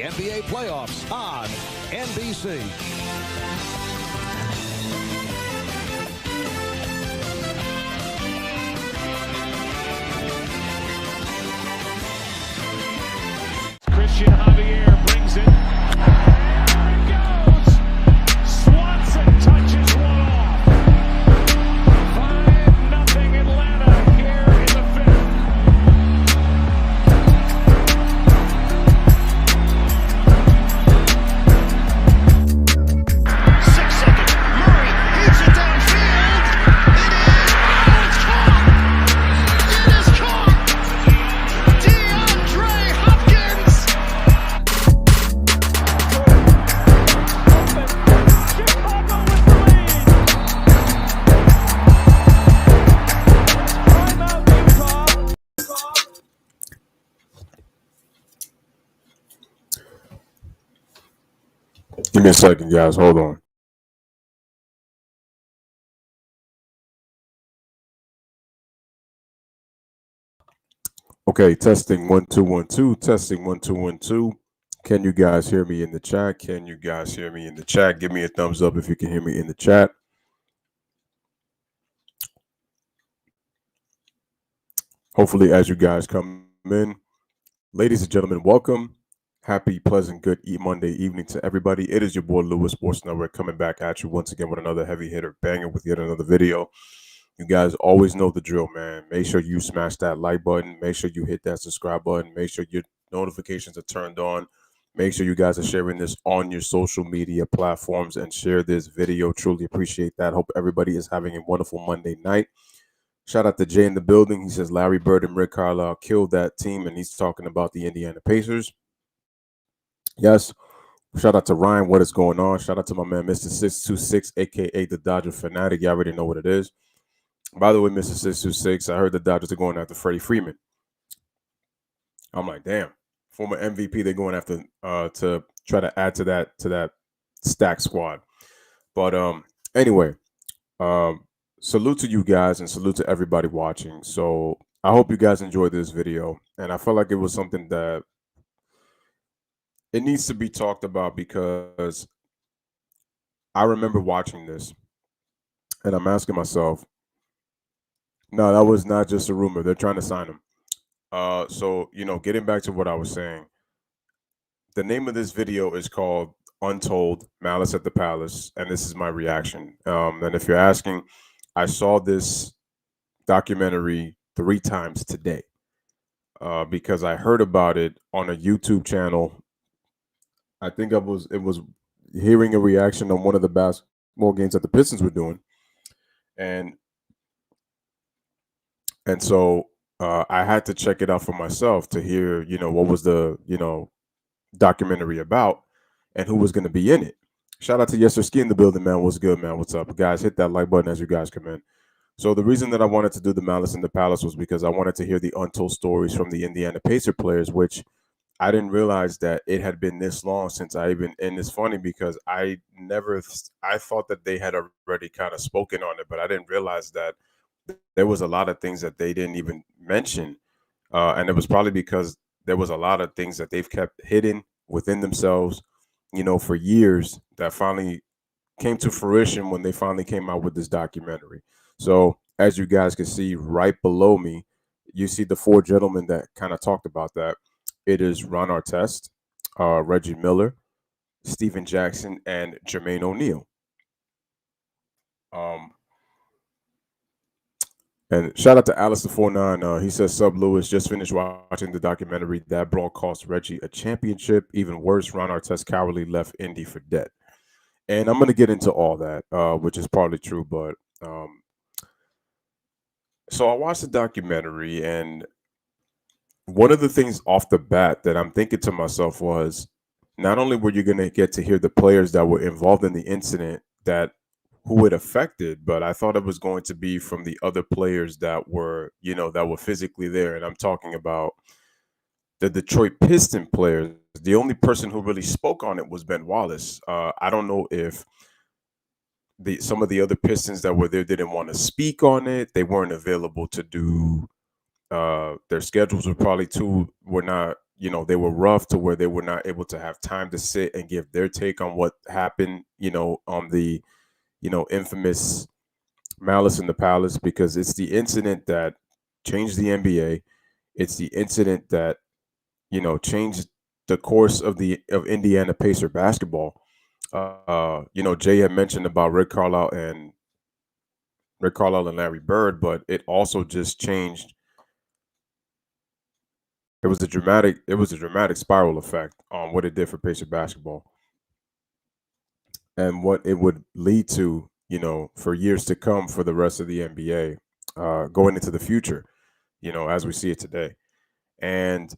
the NBA playoffs on NBC. Christian Javier brings it. There it goes. Swanson touches one off. 5-0 Atlanta here in the fifth. 6 seconds. Murray hits it downfield. It is caught. It is caught. DeAndre Hopkins. Give me a second, guys. Hold on. Okay, testing 1 2 1 2. Testing 1 2 1 2. Can you guys hear me in the chat? Can you guys hear me in the chat? Give me a thumbs up if you can hear me in the chat. Hopefully, as you guys come in, ladies and gentlemen, welcome. Happy, pleasant, good Monday evening to everybody. It is your boy Louis Sports Network coming back at you once again with another heavy hitter banger with yet another video. You guys always know the drill, man. Make sure you smash that like button. Make sure you hit that subscribe button. Make sure your notifications are turned on. Make sure you guys are sharing this on your social media platforms and share this video. Truly appreciate that. Hope everybody is having a wonderful Monday night. Shout out to Jay in the building. He says Larry Bird and Rick Carlisle killed that team, and he's talking about the Indiana Pacers. Yes. Shout out to Ryan. What is going on? Shout out to my man, Mr. 626, a.k.a. the Dodger Fanatic. You already know what it is. By the way, Mr. 626, I heard the Dodgers are going after Freddie Freeman. I'm like, damn. Former MVP, they're going after to try to add to that stack squad. But anyway, salute to you guys and salute to everybody watching. So I hope you guys enjoyed this video. And I felt like it was something that it needs to be talked about because I remember watching this and I'm asking myself, no, that was not just a rumor. They're trying to sign him. So, getting back to what I was saying, the name of this video is called Untold, Malice at the Palace, and this is my reaction. And if you're asking, I saw this documentary 3 times today because I heard about it on a YouTube channel. I think it was hearing a reaction on one of the basketball games that the Pistons were doing. And so I had to check it out for myself to hear, what was the, documentary about and who was going to be in it. Shout out to Yes Sir Ski in the building, man. What's good, man? What's up? Guys, hit that like button as you guys come in. So the reason that I wanted to do the Malice in the Palace was because I wanted to hear the untold stories from the Indiana Pacer players, which I didn't realize that it had been this long since I even, and it's funny because I thought that they had already kind of spoken on it, but I didn't realize that there was a lot of things that they didn't even mention. And it was probably because there was a lot of things that they've kept hidden within themselves, for years that finally came to fruition when they finally came out with this documentary. So as you guys can see right below me, you see the 4 gentlemen that kind of talked about that. It is Ron Artest, Reggie Miller, Steven Jackson, and Jermaine O'Neal. And shout out to Alistair49. He says, Sub Lewis, just finished watching the documentary. That brawl cost Reggie a championship. Even worse, Ron Artest cowardly left Indy for debt. And I'm going to get into all that, which is partly true. But so I watched the documentary, and one of the things off the bat that I'm thinking to myself was, not only were you going to get to hear the players that were involved in the incident who it affected, but I thought it was going to be from the other players that were, that were physically there. And I'm talking about the Detroit Piston players. The only person who really spoke on it was Ben Wallace. I don't know if some of the other Pistons that were there didn't want to speak on it. They weren't available to do. Their schedules were not, they were rough to where they were not able to have time to sit and give their take on what happened, on the, infamous Malice in the Palace, because it's the incident that changed the NBA. It's the incident that, changed the course of Indiana Pacer basketball. Jay had mentioned about Rick Carlisle and Larry Bird, but it also just changed. It was a dramatic spiral effect on what it did for Pacer basketball and what it would lead to, for years to come for the rest of the NBA, going into the future, as we see it today. And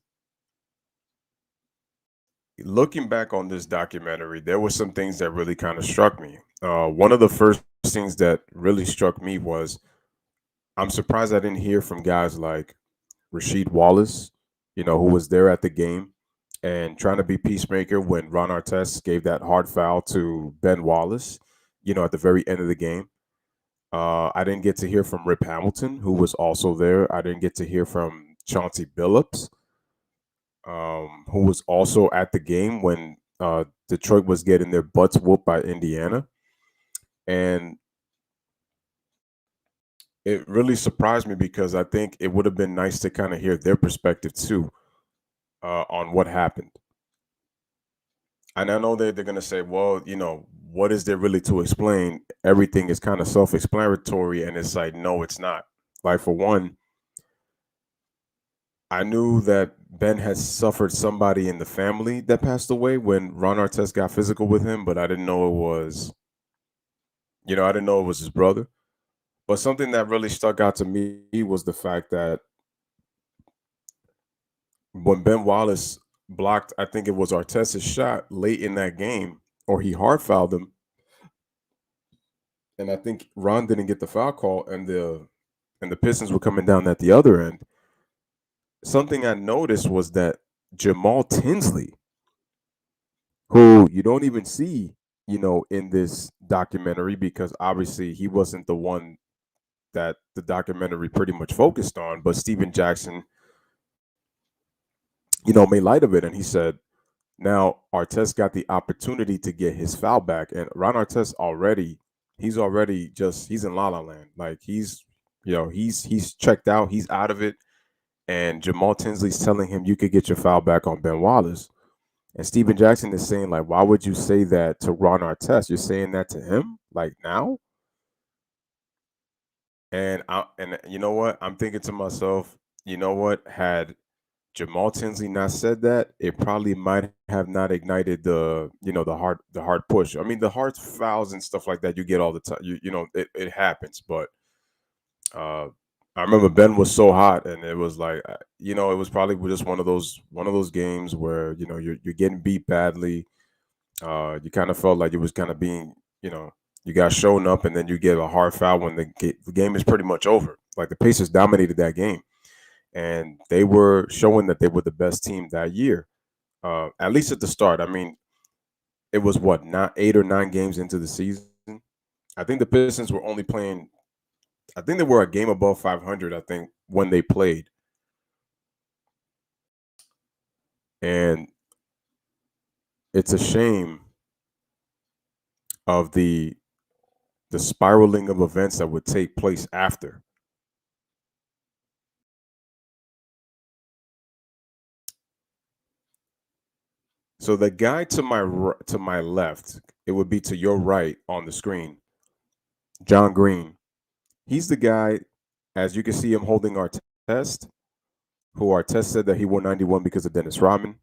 looking back on this documentary, there were some things that really kind of struck me. One of the first things that really struck me was I'm surprised I didn't hear from guys like Rasheed Wallace, who was there at the game and trying to be peacemaker when Ron Artest gave that hard foul to Ben Wallace, at the very end of the game. I didn't get to hear from Rip Hamilton, who was also there. I didn't get to hear from Chauncey Billups, who was also at the game when Detroit was getting their butts whooped by Indiana. And it really surprised me because I think it would have been nice to kind of hear their perspective too, on what happened. And I know they're going to say, well, what is there really to explain? Everything is kind of self-explanatory. And it's like, no, it's not. Like, for one, I knew that Ben had suffered somebody in the family that passed away when Ron Artest got physical with him, but I didn't know it was, his brother. But something that really stuck out to me was the fact that when Ben Wallace blocked, I think it was Artest's shot late in that game, or he hard fouled him, and I think Ron didn't get the foul call, and the Pistons were coming down at the other end. Something I noticed was that Jamal Tinsley, who you don't even see, in this documentary, because obviously he wasn't the one that the documentary pretty much focused on, but Steven Jackson, made light of it, and he said, now Artest got the opportunity to get his foul back, and Ron Artest he's in La La Land. Like, he's checked out, he's out of it, and Jamal Tinsley's telling him you could get your foul back on Ben Wallace. And Steven Jackson is saying, like, why would you say that to Ron Artest? You're saying that to him, like, now? And you know what? I'm thinking to myself, you know what? Had Jamal Tinsley not said that, it probably might have not ignited the hard push. I mean, the hard fouls and stuff like that you get all the time. It happens, but I remember Ben was so hot, and it was like, it was probably just one of those games where you're getting beat badly. You kind of felt like it was kind of being, you got shown up, and then you get a hard foul when the game is pretty much over. Like, the Pacers dominated that game, and they were showing that they were the best team that year, at least at the start. I mean, it was not 8 or 9 games into the season. I think the Pistons were only playing. I think they were a game above 500, I think, when they played. And it's a shame of the spiraling of events that would take place after. So the guy to my left, it would be to your right on the screen, John Green. He's the guy, as you can see him holding Artest, who Artest said that he wore 91 because of Dennis Rodman.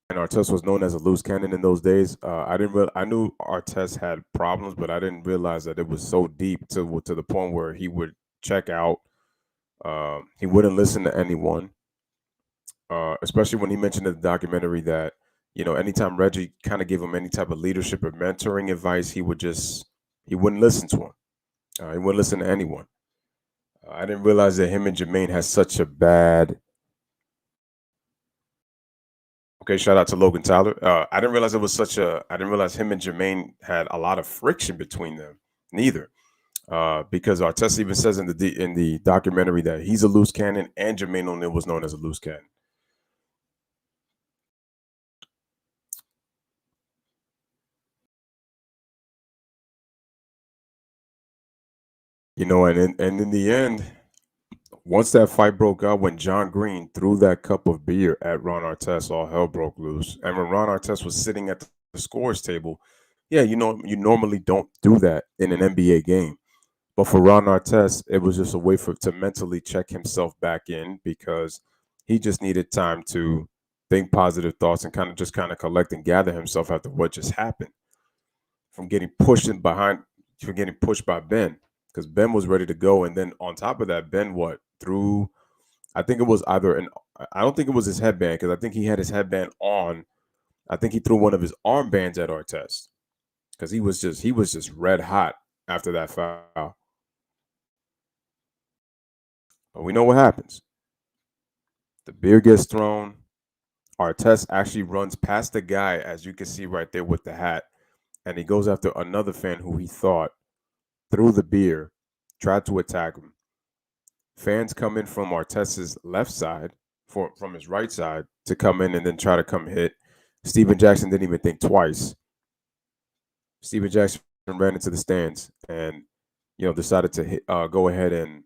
And Artest was known as a loose cannon in those days. I knew Artest had problems, but I didn't realize that it was so deep to the point where he would check out. He wouldn't listen to anyone, especially when he mentioned in the documentary that, anytime Reggie kind of gave him any type of leadership or mentoring advice, he wouldn't listen to him. He wouldn't listen to anyone. I didn't realize that him and Jermaine had such a bad. Okay, shout out to Logan Tyler. I didn't realize I didn't realize him and Jermaine had a lot of friction between them. Neither, because Artest even says in the documentary that he's a loose cannon, and Jermaine O'Neal was known as a loose cannon. And in the end, once that fight broke out, when John Green threw that cup of beer at Ron Artest, all hell broke loose. And when Ron Artest was sitting at the scores table, yeah, you normally don't do that in an NBA game. But for Ron Artest, it was just a way to mentally check himself back in because he just needed time to think positive thoughts and kind of collect and gather himself after what just happened from getting pushed in behind, from getting pushed by Ben because Ben was ready to go, and then on top of that, Ben threw. I think it was either an. I don't think it was his headband because I think he had his headband on. I think he threw one of his armbands at Artest because he was just red hot after that foul. But we know what happens. The beer gets thrown. Artest actually runs past the guy, as you can see right there with the hat, and he goes after another fan who he thought threw the beer, tried to attack him. Fans come in from Artest's left side, from his right side, to come in and then try to come hit. Steven Jackson didn't even think twice. Steven Jackson ran into the stands and decided to go ahead and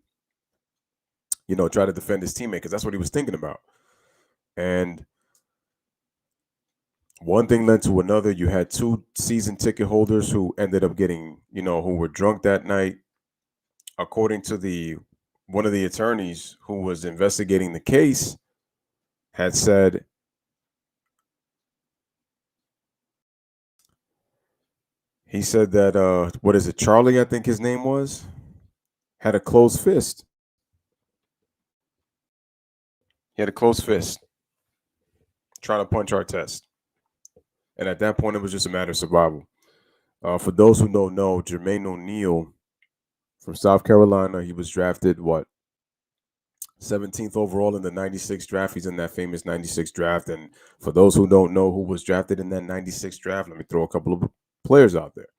try to defend his teammate because that's what he was thinking about. And one thing led to another. You had two season ticket holders who ended up getting, who were drunk that night. According to one of the attorneys who was investigating the case, had said that what is it, Charlie, I think his name was, had a closed fist. He had a closed fist trying to punch Artest. And at that point, it was just a matter of survival. For those who don't know, Jermaine O'Neal from South Carolina, he was drafted, 17th overall in the 96 draft. He's in that famous 96 draft. And for those who don't know who was drafted in that 96 draft, let me throw a couple of players out there.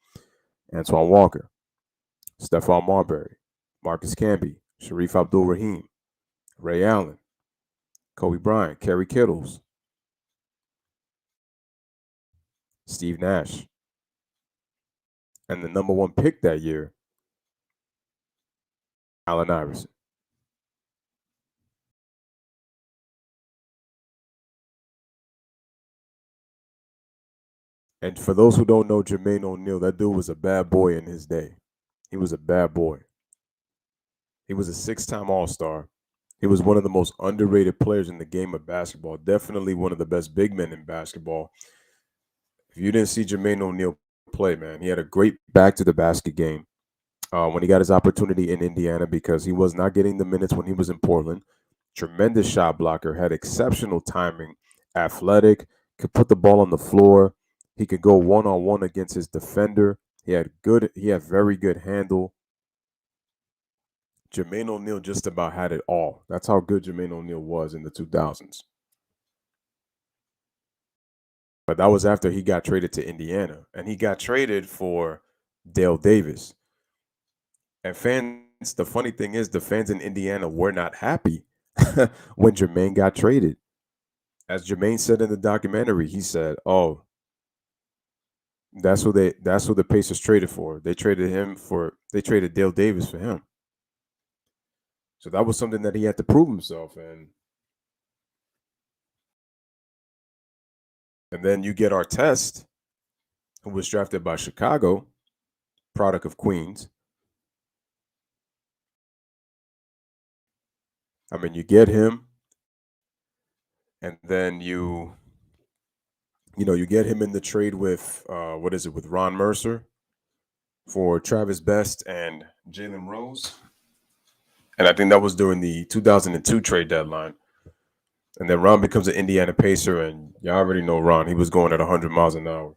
Antoine Walker, Stephon Marbury, Marcus Camby, Sharif Abdul-Rahim, Ray Allen, Kobe Bryant, Kerry Kittles, Steve Nash. And the number one pick that year, Allen Iverson. And for those who don't know Jermaine O'Neal, that dude was a bad boy in his day. He was a bad boy. He was a 6-time All-Star. He was one of the most underrated players in the game of basketball. Definitely one of the best big men in basketball. If you didn't see Jermaine O'Neal play, man, he had a great back to the basket game when he got his opportunity in Indiana because he was not getting the minutes when he was in Portland. Tremendous shot blocker, had exceptional timing, athletic, could put the ball on the floor. He could go one-on-one against his defender. He had very good handle. Jermaine O'Neal just about had it all. That's how good Jermaine O'Neal was in the 2000s. But that was after he got traded to Indiana. And he got traded for Dale Davis. And the funny thing is, the fans in Indiana were not happy when Jermaine got traded. As Jermaine said in the documentary, he said, "Oh, that's who the Pacers traded for. They traded Dale Davis for him." So that was something that he had to prove himself. And then you get Artest, who was drafted by Chicago, product of Queens. I mean, you get him, and then you get him in the trade with with Ron Mercer for Travis Best and Jalen Rose. And I think that was during the 2002 trade deadline. And then Ron becomes an Indiana Pacer, and you already know Ron. He was going at 100 miles an hour.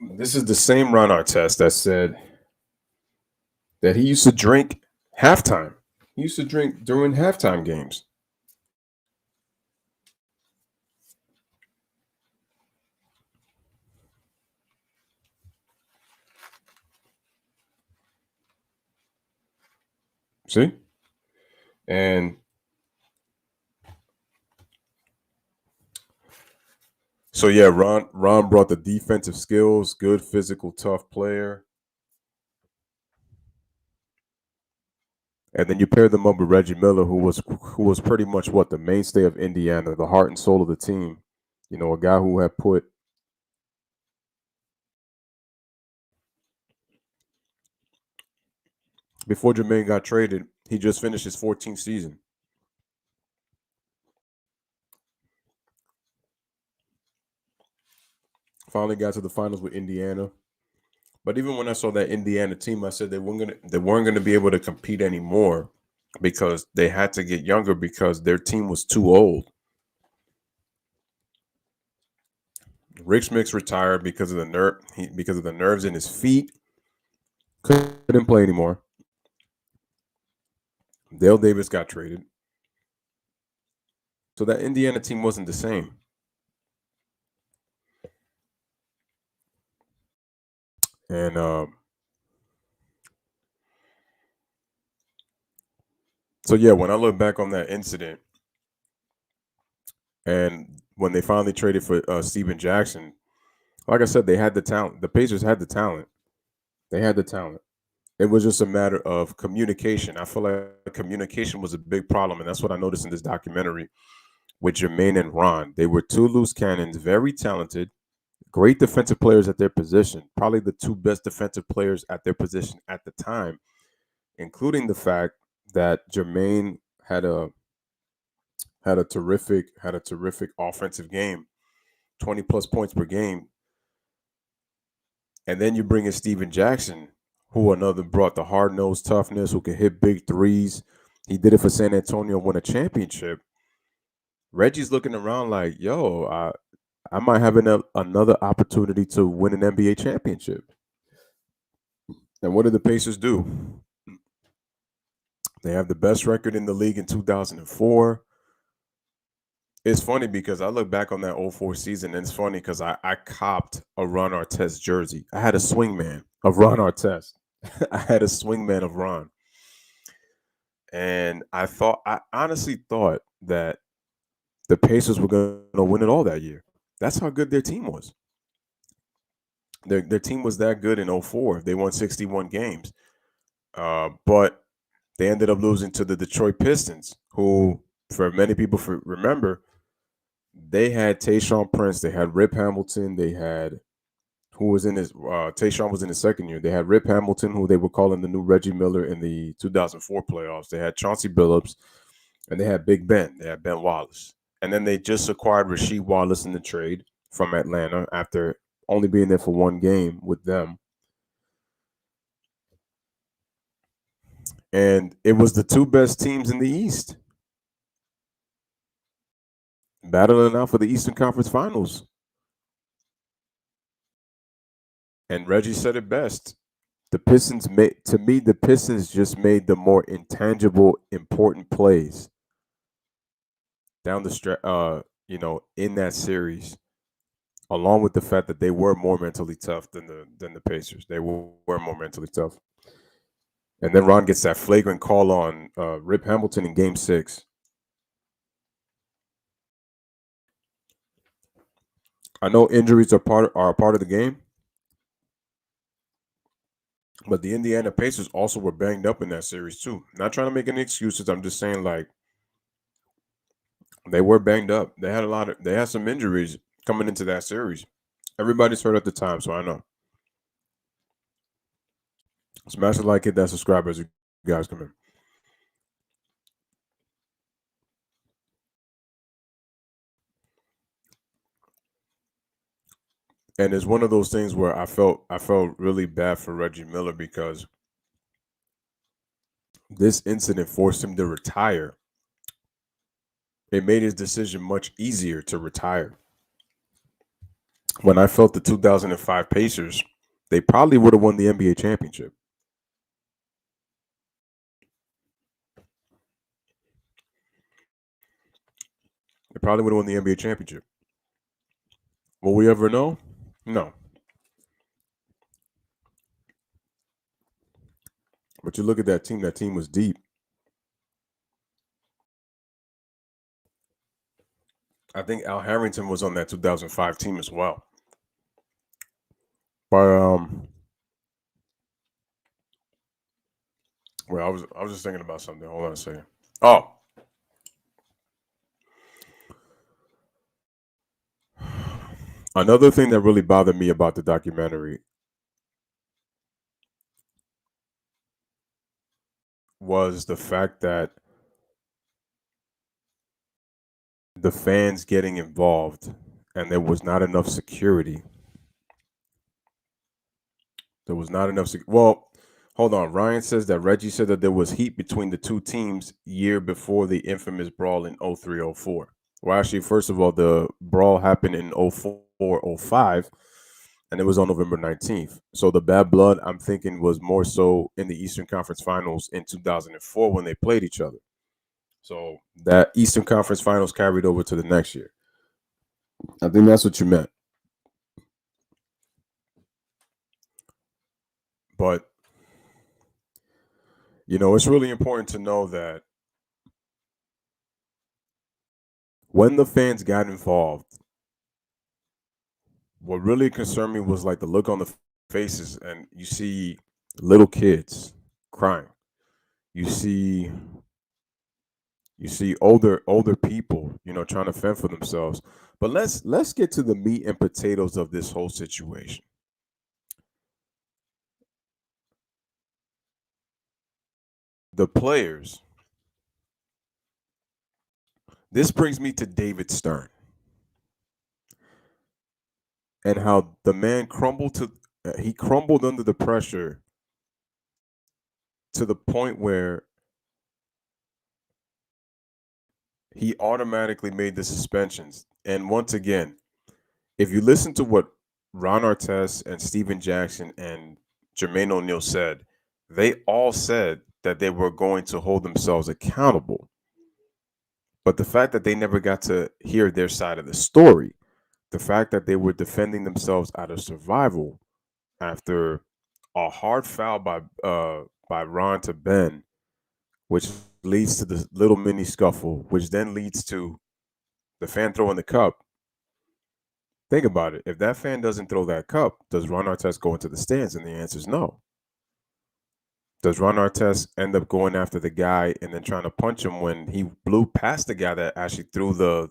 This is the same Ron Artest that said that he used to drink halftime. He used to drink during halftime games. See? And So yeah, Ron brought the defensive skills, good physical, tough player. And then you pair them up with Reggie Miller, who was pretty much what the mainstay of Indiana, the heart and soul of the team. You know, a guy who had put before Jermaine got traded, he just finished his 14th season. Finally got to the finals with Indiana. But even when I saw that Indiana team, I said they weren't gonna be able to compete anymore because they had to get younger because their team was too old. Rick Smix retired because of the nerves in his feet. Couldn't play anymore. Dale Davis got traded, so that Indiana team wasn't the same. And so yeah, when I look back on that incident, and when they finally traded for Steven Jackson, like I said, they had the talent. The Pacers had the talent. They had the talent. It was just a matter of communication. I feel like communication was a big problem, and that's what I noticed in this documentary with Jermaine and Ron. They were two loose cannons, very talented, great defensive players at their position, probably the two best defensive players at their position at the time, including the fact that Jermaine had a terrific offensive game, 20 plus points per game. And then you bring in Steven Jackson, who another brought the hard nosed toughness, who can hit big threes. He did it for San Antonio, won a championship. Reggie's looking around like, yo, I might have another opportunity to win an NBA championship. And what did the Pacers do? They have the best record in the league in 2004. It's funny because I look back on that '04 season, and it's funny because I copped a Ron Artest jersey. I had a swingman of Ron Artest. I had a swingman of Ron. And I honestly thought that the Pacers were going to win it all that year. That's how good their team was. Their team was that good in '04. They won 61 games. But they ended up losing to the Detroit Pistons, who, for many people remember, they had Tayshaun Prince, they had Rip Hamilton, they had who was in his Tayshaun was in his second year. They had Rip Hamilton, who they were calling the new Reggie Miller in the 2004 playoffs. They had Chauncey Billups, and they had Big Ben. They had Ben Wallace. And then they just acquired Rasheed Wallace in the trade from Atlanta after only being there for one game with them. And it was the two best teams in the East battling out for the Eastern Conference Finals. And Reggie said it best. The Pistons just made the more intangible, important plays down the stretch, in that series, along with the fact that they were more mentally tough than the Pacers. They were more mentally tough. And then Ron gets that flagrant call on Rip Hamilton in Game 6. I know injuries are a part of the game, but the Indiana Pacers also were banged up in that series too. Not trying to make any excuses. I'm just saying, like, they were banged up. They had some injuries coming into that series. Everybody's hurt at the time, so I know. Smash the like, hit that subscribe as you guys come in. And it's one of those things where I felt really bad for Reggie Miller because this incident forced him to retire. It made his decision much easier to retire. When I felt the 2005 Pacers, they probably would have won the NBA championship. They probably would have won the NBA championship. Will we ever know? No. But you look at that team was deep. I think Al Harrington was on that 2005 team as well. But well, I was just thinking about something. Hold on a second. Oh, another thing that really bothered me about the documentary was the fact that the fans getting involved and there was not enough security. There was not enough. Well, hold on. Ryan says that Reggie said that there was heat between the two teams year before the infamous brawl in 03-04. Well, actually, first of all, the brawl happened in 04-05, and it was on November 19th. So the bad blood, I'm thinking, was more so in the Eastern Conference Finals in 2004 when they played each other. So that Eastern Conference Finals carried over to the next year. I think that's what you meant. But, it's really important to know that when the fans got involved, what really concerned me was like the look on the faces, and you see little kids crying. You see older people, trying to fend for themselves. But let's get to the meat and potatoes of this whole situation. The players. This brings me to David Stern and how the man crumbled under the pressure to the point where he automatically made the suspensions. And once again, if you listen to what Ron Artest and Steven Jackson and Jermaine O'Neal said, they all said that they were going to hold themselves accountable. But the fact that they never got to hear their side of the story, the fact that they were defending themselves out of survival after a hard foul by Ron to Ben, which leads to the little mini scuffle, which then leads to the fan throwing the cup. Think about it. If that fan doesn't throw that cup, does Ron Artest go into the stands? And the answer is no. Does Ron Artest end up going after the guy and then trying to punch him when he blew past the guy that actually threw the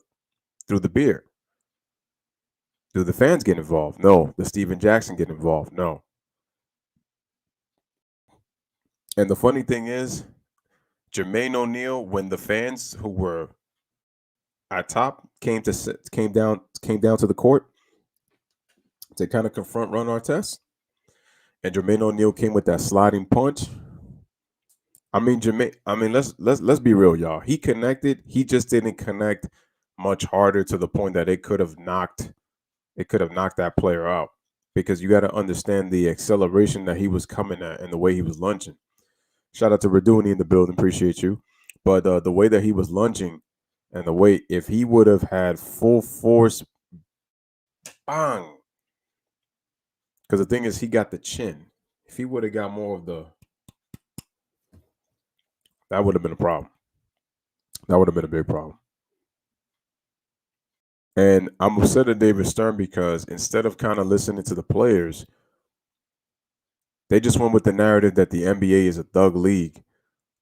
beer? Do the fans get involved? No. Does Steven Jackson get involved? No. And the funny thing is, Jermaine O'Neal, when the fans who were at top came down to the court to kind of confront Ron Artest, and Jermaine O'Neal came with that sliding punch. I mean, let's be real, y'all. He connected. He just didn't connect much harder to the point that it could have knocked that player out, because you got to understand the acceleration that he was coming at and the way he was lunging. Shout out to Raduni in the building. Appreciate you. But the way that he was lunging and the way, if he would have had full force, bang. Because the thing is, he got the chin. If he would have got more of that would have been a problem. That would have been a big problem. And I'm upset at David Stern because instead of kind of listening to the players, they just went with the narrative that the NBA is a thug league.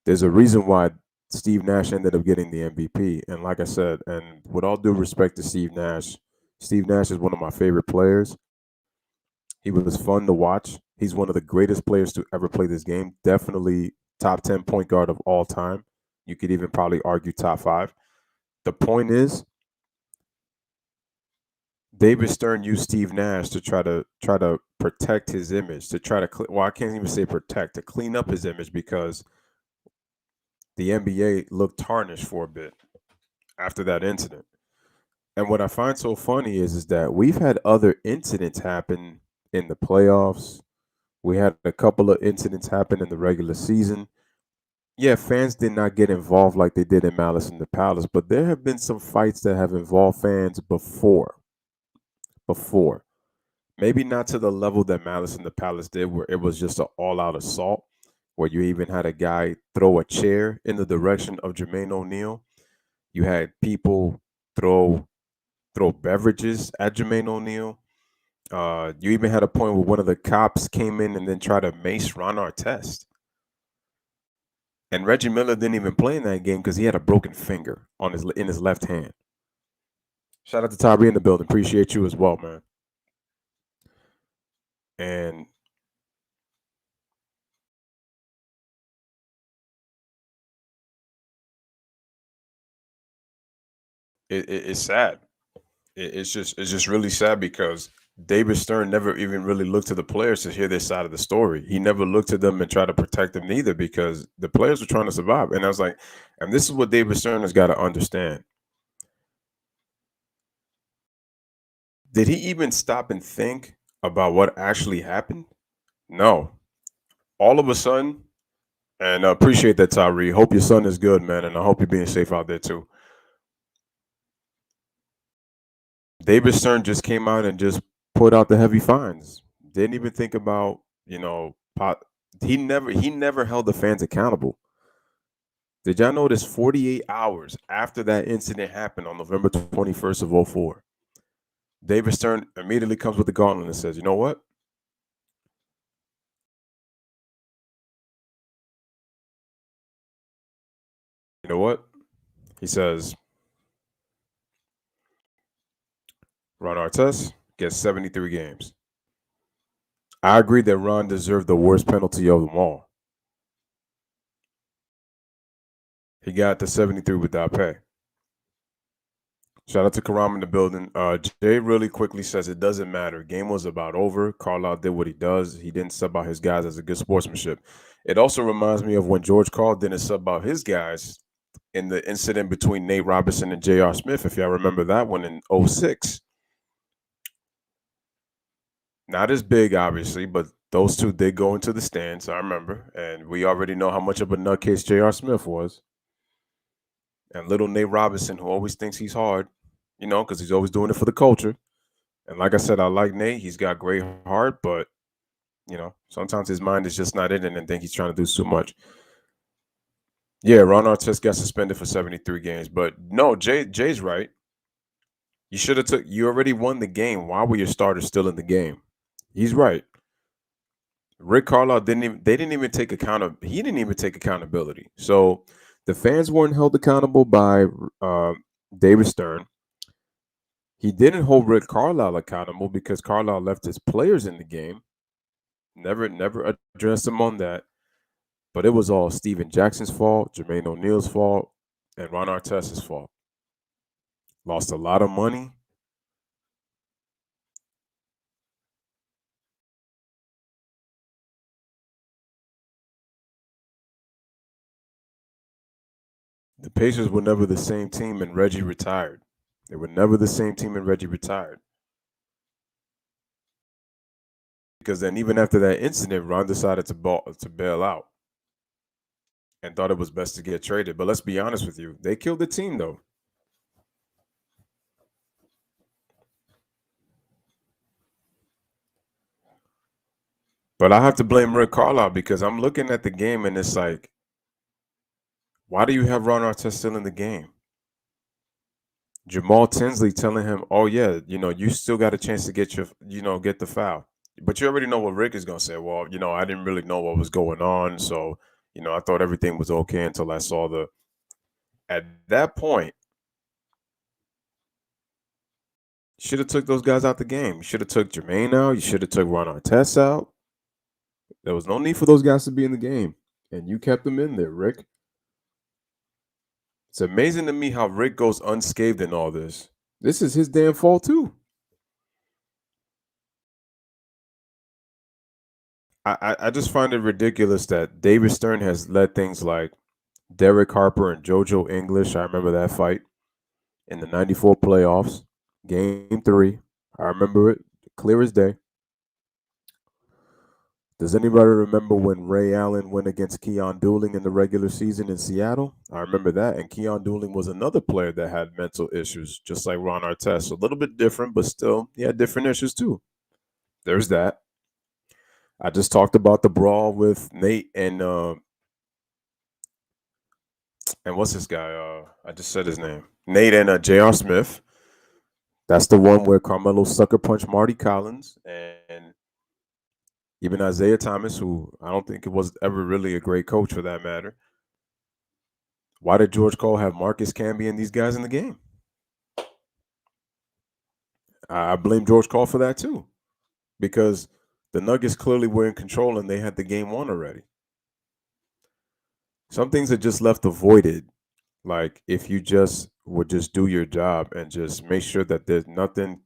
There's a reason why Steve Nash ended up getting the MVP. And like I said, and with all due respect to Steve Nash is one of my favorite players. He was fun to watch. He's one of the greatest players to ever play this game. Definitely top 10 point guard of all time. You could even probably argue top 5. The point is, David Stern used Steve Nash to try to protect his image, to try to I can't even say protect, to clean up his image, because the NBA looked tarnished for a bit after that incident. And what I find so funny is that we've had other incidents happen in the playoffs. We had a couple of incidents happen in the regular season. Yeah, fans did not get involved like they did in Malice in the Palace, but there have been some fights that have involved fans before. Maybe not to the level that Malice in the Palace did, where it was just an all-out assault, where you even had a guy throw a chair in the direction of Jermaine O'Neal. You had people throw throw beverages at Jermaine O'Neal. You even had a point where one of the cops came in and then tried to mace Ron Artest. And Reggie Miller didn't even play in that game because he had a broken finger in his left hand. Shout out to Tyree in the building. Appreciate you as well, man. And it's sad. It's just really sad because David Stern never even really looked to the players to hear their side of the story. He never looked to them and tried to protect them neither because the players were trying to survive. And I was like, and this is what David Stern has got to understand. Did he even stop and think about what actually happened? No. All of a sudden, and I appreciate that, Tyree. Hope your son is good, man, and I hope you're being safe out there too. David Stern just came out and just put out the heavy fines. Didn't even think about, he never held the fans accountable. Did y'all notice 48 hours after that incident happened on November 21st of 04, David Stern immediately comes with the gauntlet and says, you know what? You know what? He says, Ron Artest gets 73 games. I agree that Ron deserved the worst penalty of them all. He got the 73 without pay. Shout out to Karam in the building. Jay really quickly says it doesn't matter. Game was about over. Carlisle did what he does. He didn't sub out his guys as a good sportsmanship. It also reminds me of when George Karl didn't sub out his guys in the incident between Nate Robinson and J.R. Smith, if y'all remember that one in 06. Not as big, obviously, but those two did go into the stands, I remember. And we already know how much of a nutcase J.R. Smith was. And little Nate Robinson, who always thinks he's hard, because he's always doing it for the culture. And like I said, I like Nate. He's got great heart, but, sometimes his mind is just not in it and think he's trying to do too much. Yeah, Ron Artest got suspended for 73 games. But no, Jay's right. You already won the game. Why were your starters still in the game? He's right. Rick Carlisle he didn't even take accountability. So the fans weren't held accountable by David Stern. He didn't hold Rick Carlisle accountable because Carlisle left his players in the game. Never addressed him on that. But it was all Steven Jackson's fault, Jermaine O'Neal's fault, and Ron Artest's fault. Lost a lot of money. The Pacers were never the same team and Reggie retired. They were never the same team and Reggie retired. Because then even after that incident, Ron decided to bail out and thought it was best to get traded. But let's be honest with you. They killed the team, though. But I have to blame Rick Carlisle because I'm looking at the game and it's like, why do you have Ron Artest still in the game? Jamal Tinsley telling him, oh, yeah, you still got a chance to get get the foul. But you already know what Rick is going to say. Well, I didn't really know what was going on. So, I thought everything was okay until I saw at that point, you should have took those guys out the game. You should have took Jermaine out. You should have took Ron Artest out. There was no need for those guys to be in the game. And you kept them in there, Rick. It's amazing to me how Rick goes unscathed in all this. This is his damn fault, too. I just find it ridiculous that David Stern has let things like Derek Harper and JoJo English, I remember that fight in the 94 playoffs, game 3. I remember it clear as day. Does anybody remember when Ray Allen went against Keon Dooling in the regular season in Seattle? I remember that. And Keon Dooling was another player that had mental issues, just like Ron Artest. A little bit different, but still, he had different issues too. There's that. I just talked about the brawl with Nate and what's this guy? I just said his name. Nate and J.R. Smith. That's the one where Carmelo sucker punched Marty Collins and even Isaiah Thomas, who I don't think it was ever really a great coach for that matter. Why did George Cole have Marcus Camby and these guys in the game? I blame George Cole for that too, because the Nuggets clearly were in control and they had the game won already. Some things are just left avoided. Like if you just would just do your job and just make sure that there's nothing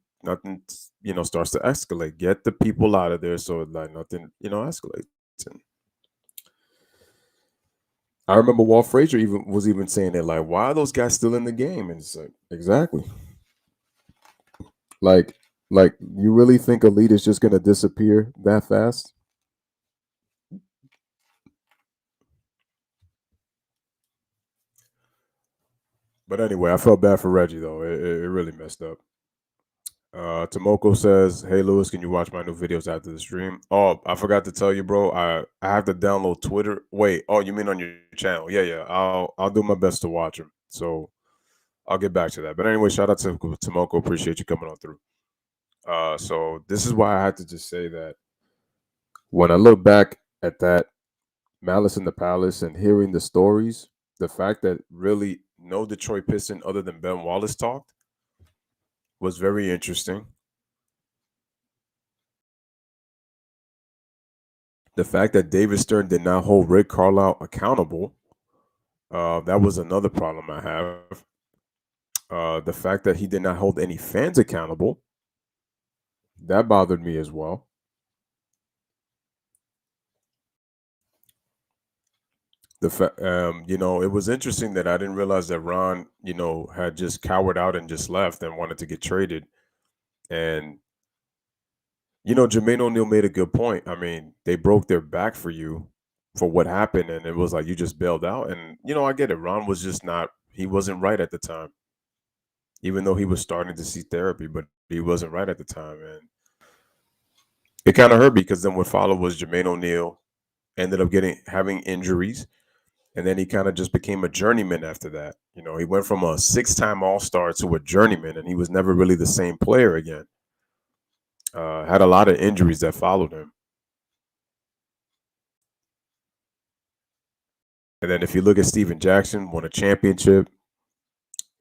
starts to escalate. Get the people out of there so like nothing escalates. And I remember Walt Frazier was even saying that, like, why are those guys still in the game? And it's like, exactly. Like you really think a lead is just gonna disappear that fast? But anyway, I felt bad for Reggie though. It really messed up. Tomoko says, "Hey Louis, can you watch my new videos after the stream?" Oh, I forgot to tell you, bro. I have to download Twitter. Wait, oh, you mean on your channel? Yeah, yeah. I'll do my best to watch them. So I'll get back to that. But anyway, shout out to Tomoko. Appreciate you coming on through. So this is why I had to just say that when I look back at that Malice in the Palace and hearing the stories, the fact that really no Detroit Piston other than Ben Wallace talked was very interesting. The fact that David Stern did not hold Rick Carlisle accountable, that was another problem I have. The fact that he did not hold any fans accountable, that bothered me as well. It was interesting that I didn't realize that Ron, had just cowered out and just left and wanted to get traded. And Jermaine O'Neal made a good point. I mean, they broke their back for you for what happened, and it was like you just bailed out. And I get it. Ron was just not. He wasn't right at the time, even though he was starting to see therapy, but he wasn't right at the time, and it kind of hurt because then what followed was Jermaine O'Neal ended up having injuries, and then he kind of just became a journeyman after that. He went from a 6-time All-Star to a journeyman, and he was never really the same player again. Had a lot of injuries that followed him. And then if you look at Steven Jackson, won a championship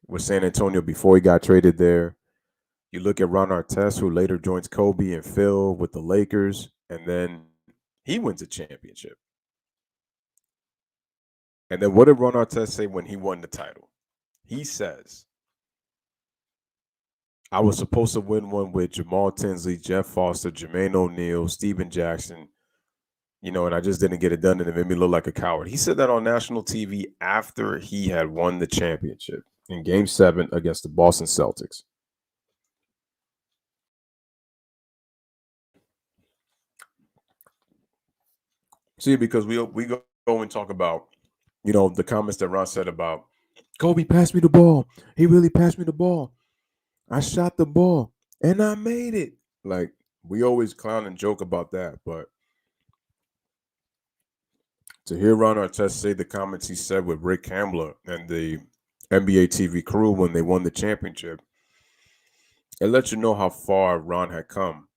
with San Antonio before he got traded there. You look at Ron Artest, who later joins Kobe and Phil with the Lakers, and then he wins a championship. And then what did Ron Artest say when he won the title? He says, I was supposed to win one with Jamal Tinsley, Jeff Foster, Jermaine O'Neal, Steven Jackson, and I just didn't get it done, and it made me look like a coward. He said that on national TV after he had won the championship in Game 7 against the Boston Celtics. See, because we go and talk about, the comments that Ron said about Kobe passed me the ball. He really passed me the ball. I shot the ball and I made it. Like, we always clown and joke about that, but to hear Ron Artest say the comments he said with Rick Hambler and the NBA TV crew when they won the championship, it lets you know how far Ron had come,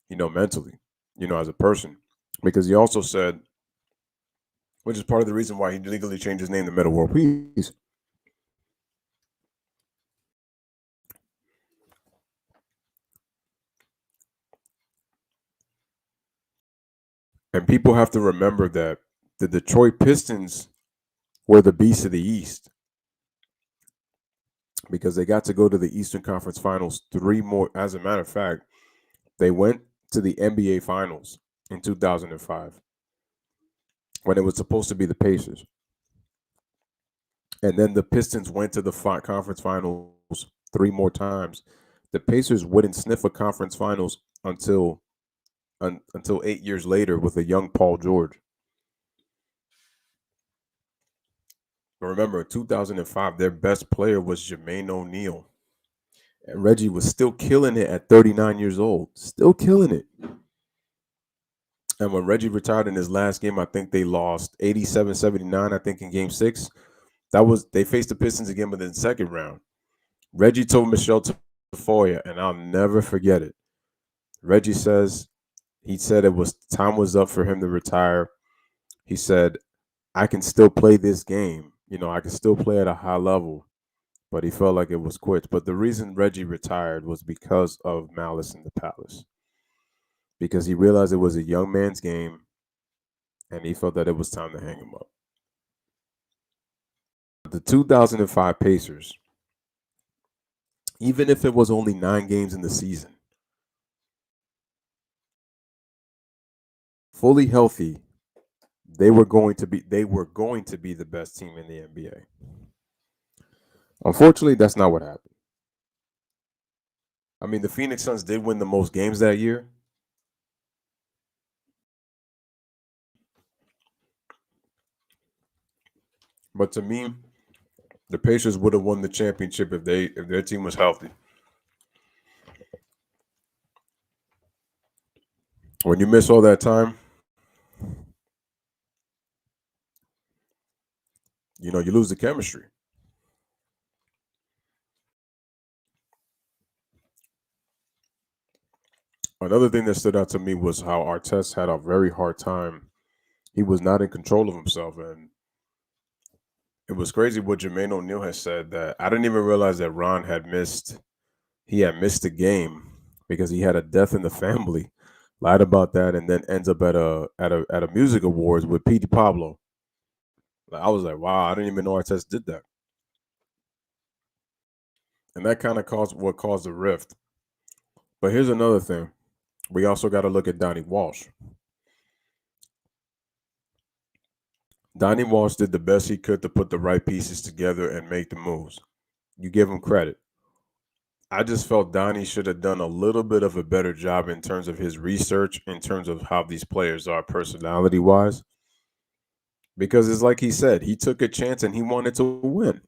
mentally, as a person. Because he also said, which is part of the reason why he legally changed his name to Metta World Peace. And people have to remember that the Detroit Pistons were the beast of the East because they got to go to the Eastern Conference Finals 3 more. As a matter of fact, they went to the NBA Finals in 2005 when it was supposed to be the Pacers. And then the Pistons went to the conference finals 3 more times. The Pacers wouldn't sniff a conference finals until 8 years later with a young Paul George. But remember, in 2005, their best player was Jermaine O'Neal. And Reggie was still killing it at 39 years old. Still killing it. And when Reggie retired in his last game, I think they lost 87-79, I think, in Game 6. They faced the Pistons again, but in the second round. Reggie told Michelle to for you, and I'll never forget it. Reggie says he said it was time was up for him to retire. He said, I can still play this game. I can still play at a high level, but he felt like it was quits. But the reason Reggie retired was because of Malice in the Palace, because he realized it was a young man's game, and he felt that it was time to hang him up. The 2005 Pacers, even if it was only 9 games in the season, fully healthy, they were going to be the best team in the NBA. Unfortunately, that's not what happened. I mean, the Phoenix Suns did win the most games that year. But to me, the Pacers would have won the championship if their team was healthy. When you miss all that time, you lose the chemistry. Another thing that stood out to me was how Artest had a very hard time. He was not in control of himself, and it was crazy what Jermaine O'Neal has said, that I didn't even realize that Ron had missed. He had missed the game because he had a death in the family. Lied about that, and then ends up at a music awards with Pete Pablo. I was like, wow, I didn't even know Artest did that, and that kind of caused the rift. But here's another thing: we also got to look at Donnie Walsh. Donnie Walsh did the best he could to put the right pieces together and make the moves. You give him credit. I just felt Donnie should have done a little bit of a better job in terms of his research, in terms of how these players are personality wise. Because it's like he said, he took a chance and he wanted to win.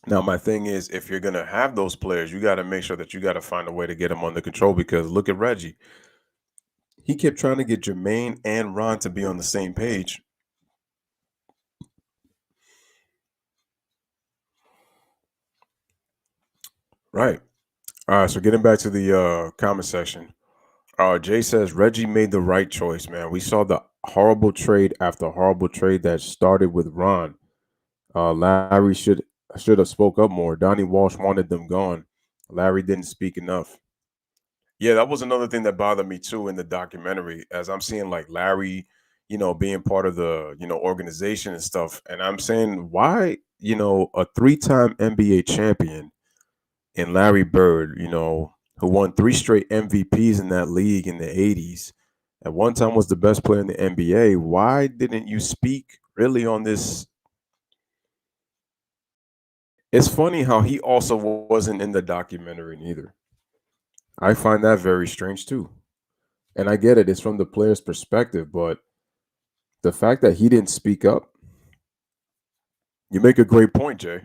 Now, my thing is, if you're going to have those players, you got to make sure that you got to find a way to get them under control. Because look at Reggie. He kept trying to get Jermaine and Ron to be on the same page. Right. All right. So getting back to the comment section. Jay says Reggie made the right choice, man. We saw the horrible trade after horrible trade that started with Ron. Larry should have spoke up more. Donnie Walsh wanted them gone. Larry didn't speak enough. Yeah, that was another thing that bothered me too in the documentary, as I'm seeing like Larry, being part of the organization and stuff, and I'm saying why, a 3-time NBA champion and Larry Bird, who won 3 straight MVPs in that league in the 80s, at one time was the best player in the NBA. Why didn't you speak really on this? It's funny how he also wasn't in the documentary neither. I find that very strange too. And I get it, it's from the player's perspective, but the fact that he didn't speak up, you make a great point, Jay.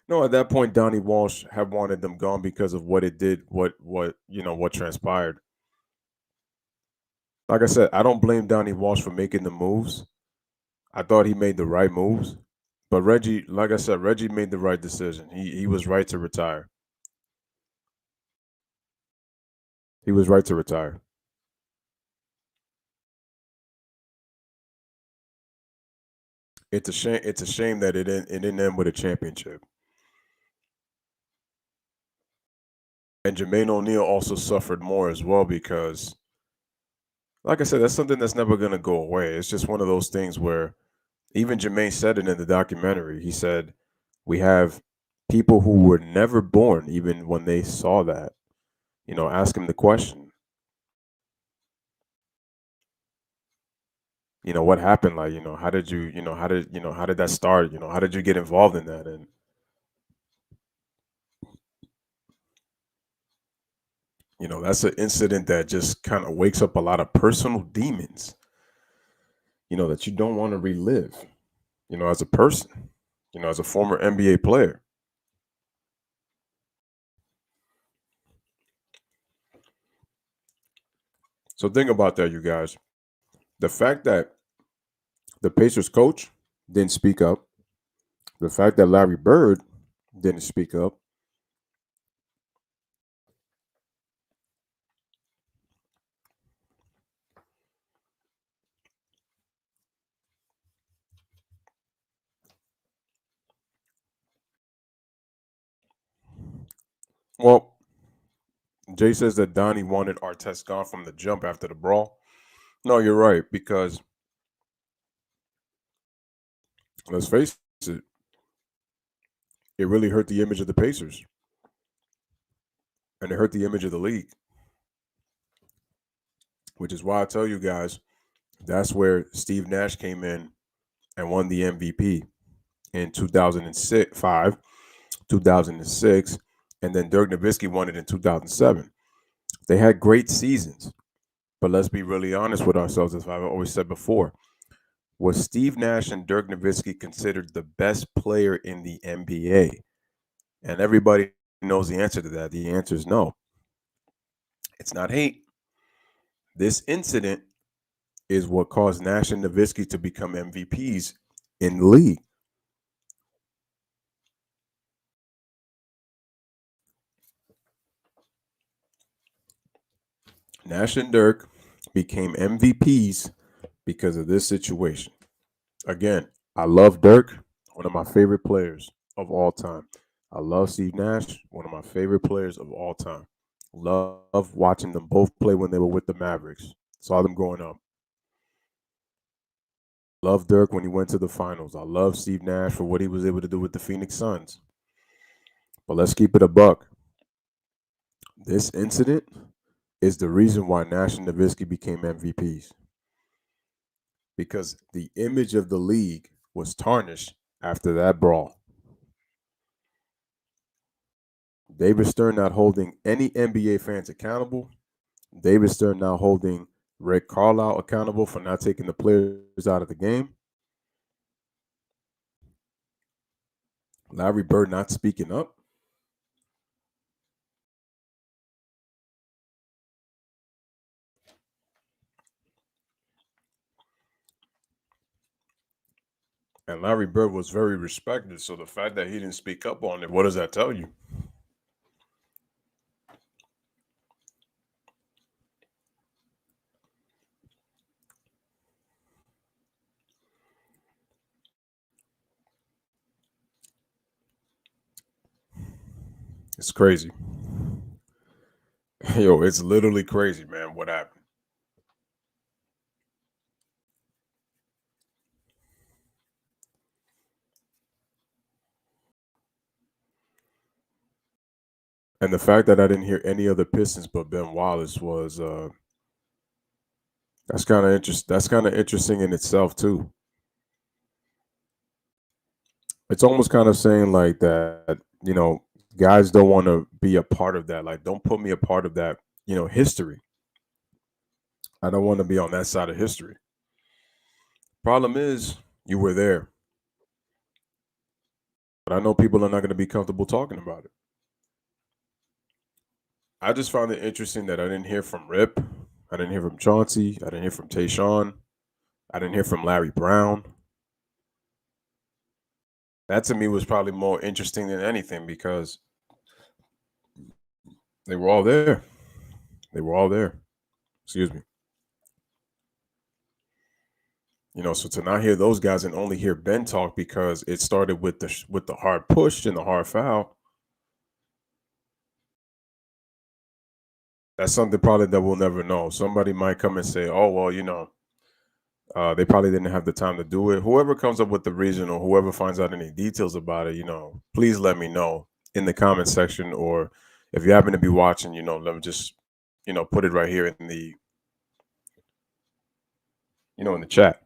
No, at that point, Donnie Walsh had wanted them gone because of what it did, what transpired. Like I said, I don't blame Donnie Walsh for making the moves. I thought he made the right moves. But Reggie, like I said, Reggie made the right decision. He was right to retire. He was right to retire. It's a shame. It's a shame that it didn't end with a championship. And Jermaine O'Neal also suffered more as well because, like I said, that's something that's never gonna go away. It's just one of those things where even Jermaine said it in the documentary. He said, we have people who were never born, even when they saw that, ask him the question, what happened? Like, how did how did that start? How did you get involved in that? And, that's an incident that just kind of wakes up a lot of personal demons, that you don't want to relive, as a person, as a former NBA player. So think about that, you guys. The fact that the Pacers coach didn't speak up, the fact that Larry Bird didn't speak up. Well, Jay says that Donnie wanted Artest gone from the jump after the brawl. No, you're right, because let's face it, it really hurt the image of the Pacers and it hurt the image of the league, which is why I tell you guys that's where Steve Nash came in and won the MVP in 2005, 2006, and then Dirk Nowitzki won it in 2007. They had great seasons, but let's be really honest with ourselves, as I've always said before. Was Steve Nash and Dirk Nowitzki considered the best player in the NBA? And everybody knows the answer to that. The answer is no. It's not hate. This incident is what caused Nash and Nowitzki to become MVPs in the league. Nash and Dirk became MVPs because of this situation. Again, I love Dirk, one of my favorite players of all time. I love Steve Nash, one of my favorite players of all time. Love watching them both play when they were with the Mavericks. Saw them growing up. Love Dirk when he went to the finals. I love Steve Nash for what he was able to do with the Phoenix Suns. But let's keep it a buck. This incident is the reason why Nash and Nowitzki became MVPs. Because the image of the league was tarnished after that brawl. David Stern not holding any NBA fans accountable. David Stern now holding Rick Carlisle accountable for not taking the players out of the game. Larry Bird not speaking up. And Larry Bird was very respected. So the fact that he didn't speak up on it, what does that tell you? It's crazy. Yo, it's literally crazy, man, what happened. And the fact that I didn't hear any other Pistons but Ben Wallace was that's kind of interesting in itself too. It's almost kind of saying like that, guys don't want to be a part of that. Like, don't put me a part of that, history. I don't want to be on that side of history. Problem is, you were there. But I know people are not going to be comfortable talking about it. I just found it interesting that I didn't hear from Rip. I didn't hear from Chauncey. I didn't hear from Tayshaun. I didn't hear from Larry Brown. That to me was probably more interesting than anything because they were all there. They were all there. Excuse me. So to not hear those guys and only hear Ben talk because it started with the hard push and the hard foul. That's something probably that we'll never know. Somebody might come and say, "Oh well, they probably didn't have the time to do it." Whoever comes up with the reason or whoever finds out any details about it, please let me know in the comment section, or if you happen to be watching, let me just, put it right here in the, in the chat.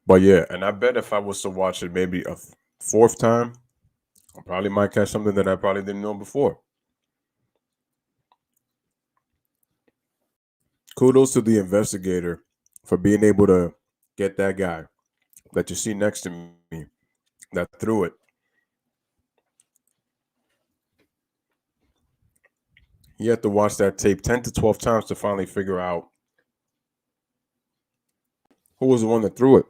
But yeah, and I bet if I was to watch it maybe a fourth time, I probably might catch something that I probably didn't know before. Kudos to the investigator for being able to get that guy that you see next to me that threw it. He had to watch that tape 10 to 12 times to finally figure out who was the one that threw it.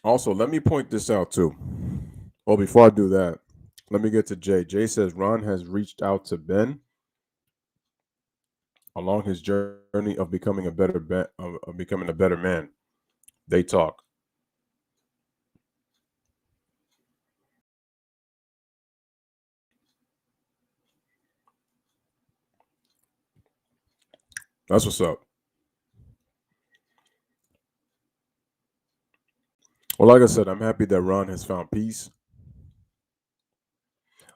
Also, let me point this out too. Well, before I do that, let me get to Jay. Jay says Ron has reached out to Ben along his journey of becoming of becoming a better man. They talk. That's what's up. Well, like I said, I'm happy that Ron has found peace.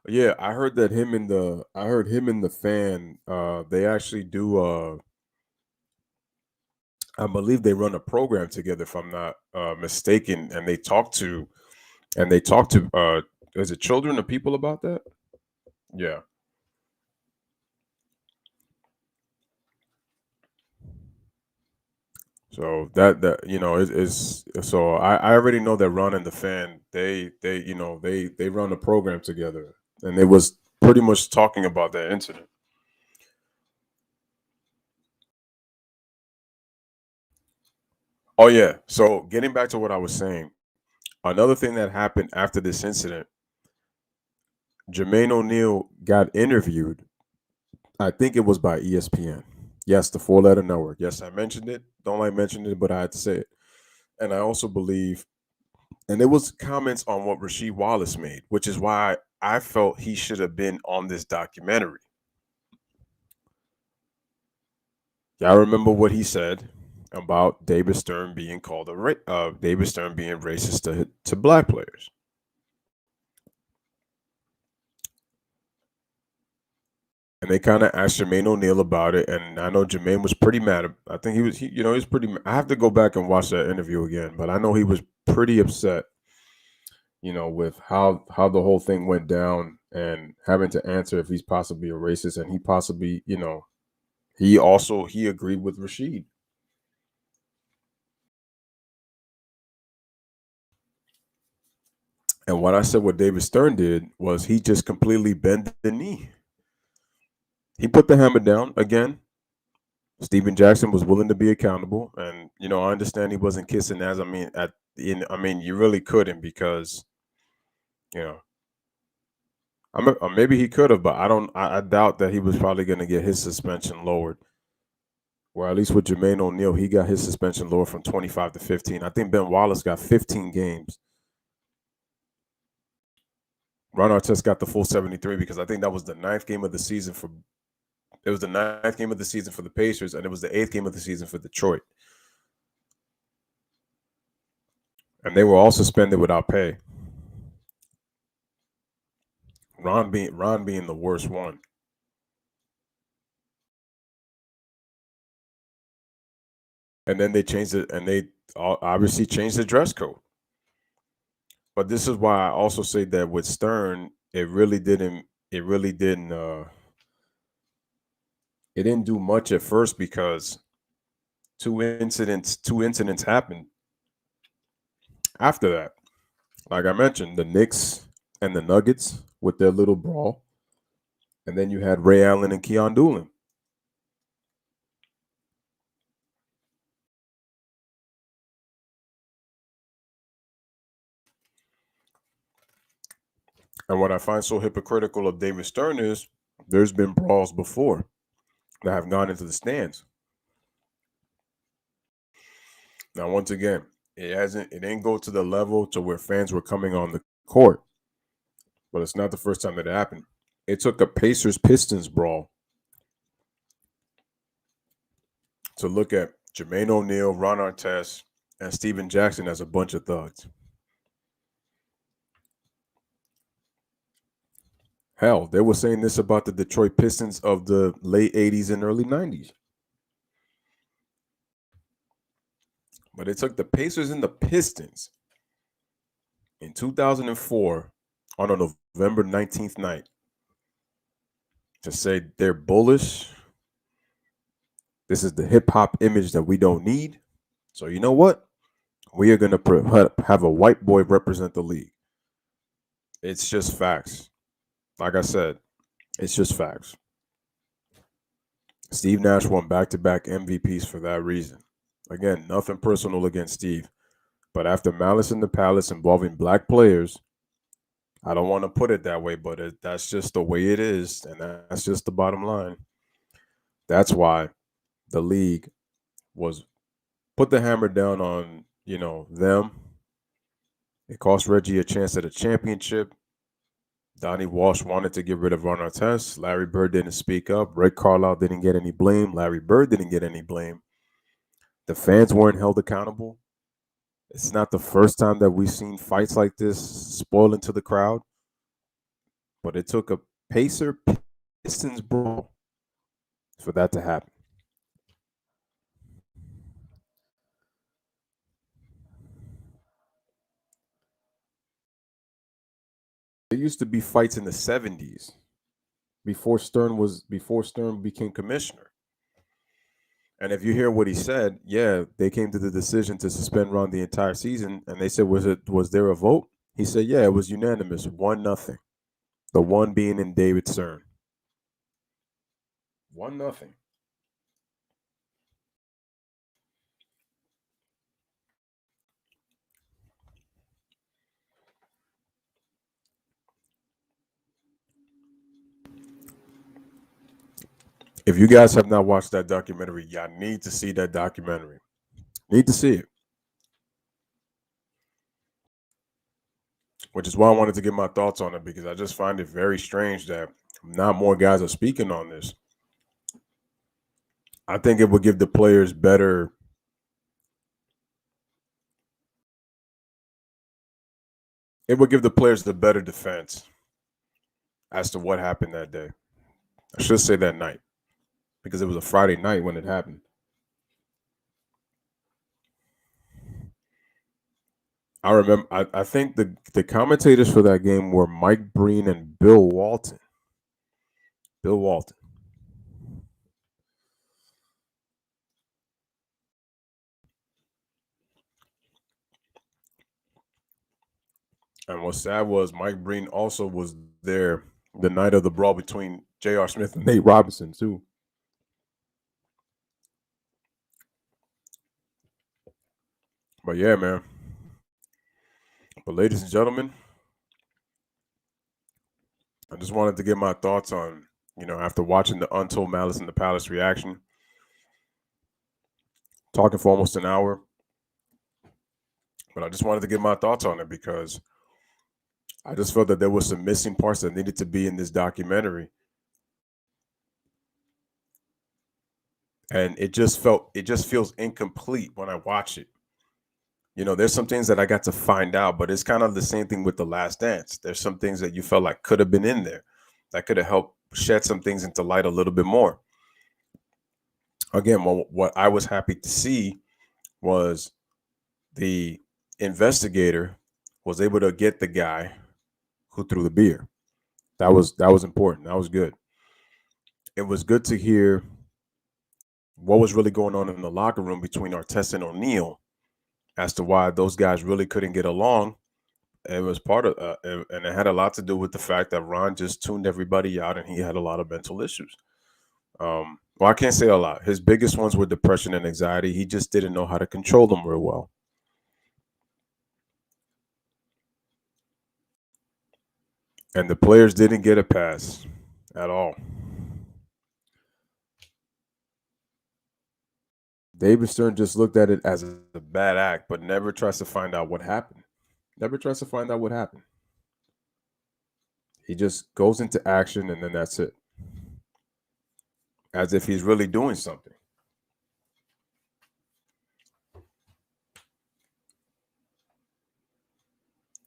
Yeah, I heard him and the fan, they actually do I believe they run a program together if I'm not mistaken, and they talk to is it children or people about that? Yeah. So that is so I already know that Ron and the fan they run a program together, and it was pretty much talking about that incident. Oh yeah. So getting back to what I was saying, another thing that happened after this incident, Jermaine O'Neal got interviewed. I think it was by ESPN. Yes, the four-letter network. Yes, I mentioned it. Don't like mentioning it, but I had to say it. And I also believe, and it was comments on what Rasheed Wallace made, which is why I felt he should have been on this documentary. Y'all remember what he said about David Stern being called David Stern being racist to black players. And they kind of asked Jermaine O'Neal about it, and I know Jermaine was pretty mad. I think he was pretty. I have to go back and watch that interview again, but I know he was pretty upset, with how the whole thing went down and having to answer if he's possibly a racist, and he possibly, he agreed with Rasheed. And what I said what David Stern did was he just completely bent the knee. He put the hammer down again. Steven Jackson was willing to be accountable, and I understand he wasn't kissing ass. You really couldn't because you know maybe he could have, but I don't. I doubt that he was probably going to get his suspension lowered. Or at least with Jermaine O'Neal, he got his suspension lowered from 25 to 15. I think Ben Wallace got 15 games. Ron Artest got the full 73 because I think that was the ninth game of the season for. It was the ninth game of the season for the Pacers, and it was the eighth game of the season for Detroit. And they were all suspended without pay. Ron being the worst one. And then they changed it, and they obviously changed the dress code. But this is why I also say that with Stern, it really didn't. It really didn't. It didn't do much at first because two incidents happened after that. Like I mentioned, the Knicks and the Nuggets with their little brawl, and then you had Ray Allen and Keon Doolin. And what I find so hypocritical of David Stern is there's been brawls before that have gone into the stands. Now, once again, it didn't go to the level to where fans were coming on the court, but it's not the first time that it happened. It took a Pacers Pistons brawl to look at Jermaine O'Neal, Ron Artest, and Steven Jackson as a bunch of thugs. Hell, they were saying this about the Detroit Pistons of the late 80s and early 90s. But it took the Pacers and the Pistons in 2004 on a November 19th night to say they're bullish. This is the hip hop image that we don't need. So, you know what? we are going to have a white boy represent the league. It's just facts. Like I said, it's just facts. Steve Nash won back-to-back MVPs for that reason. Again, nothing personal against Steve. But after Malice in the Palace involving black players, I don't want to put it that way, but that's just the way it is, and that's just the bottom line. That's why the league was put the hammer down on, them. It cost Reggie a chance at a championship. Donnie Walsh wanted to get rid of Ron Artest. Larry Bird didn't speak up. Rick Carlisle didn't get any blame. Larry Bird didn't get any blame. The fans weren't held accountable. It's not the first time that we've seen fights like this spoiling to the crowd. But it took a Pacer Pistons brawl for that to happen. There used to be fights in the 70s before Stern became commissioner. And if you hear what he said, yeah, they came to the decision to suspend Ron the entire season, and they said, was there a vote? He said, yeah, it was unanimous, 1-0. The one being in David Stern. 1-0. If you guys have not watched that documentary, y'all need to see that documentary. Need to see it. Which is why I wanted to get my thoughts on it, because I just find it very strange that not more guys are speaking on this. I think it would give the players better. It would give the players the better defense as to what happened that day. I should say that night, because it was a Friday night when it happened. I remember. I think the commentators for that game were Mike Breen and Bill Walton. Bill Walton. And what's sad was Mike Breen also was there the night of the brawl between J.R. Smith and Nate Robinson, too. But yeah, man. But ladies and gentlemen, I just wanted to get my thoughts on, after watching the Untold Malice in the Palace reaction, talking for almost an hour. But I just wanted to get my thoughts on it because I just felt that there was some missing parts that needed to be in this documentary. And it just feels incomplete when I watch it. There's some things that I got to find out, but it's kind of the same thing with The Last Dance. There's some things that you felt like could have been in there that could have helped shed some things into light a little bit more. Again, what I was happy to see was the investigator was able to get the guy who threw the beer. That was important. That was good. It was good to hear what was really going on in the locker room between Artest and O'Neal as to why those guys really couldn't get along. It was part of, and it had a lot to do with the fact that Ron just tuned everybody out, and he had a lot of mental issues. Well, I can't say a lot. His biggest ones were depression and anxiety. He just didn't know how to control them real well. And the players didn't get a pass at all. David Stern just looked at it as a bad act, but never tries to find out what happened. Never tries to find out what happened. He just goes into action, and then that's it. As if he's really doing something.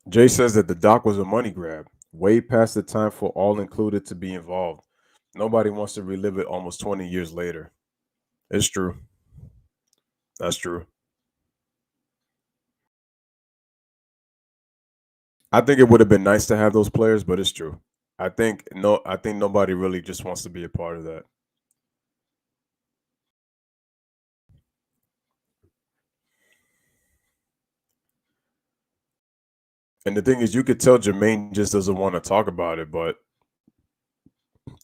Jay says that the doc was a money grab, way past the time for all included to be involved. Nobody wants to relive it almost 20 years later. It's true. That's true. I think it would have been nice to have those players, but it's true. I think nobody really just wants to be a part of that. And the thing is, you could tell Jermaine just doesn't want to talk about it. But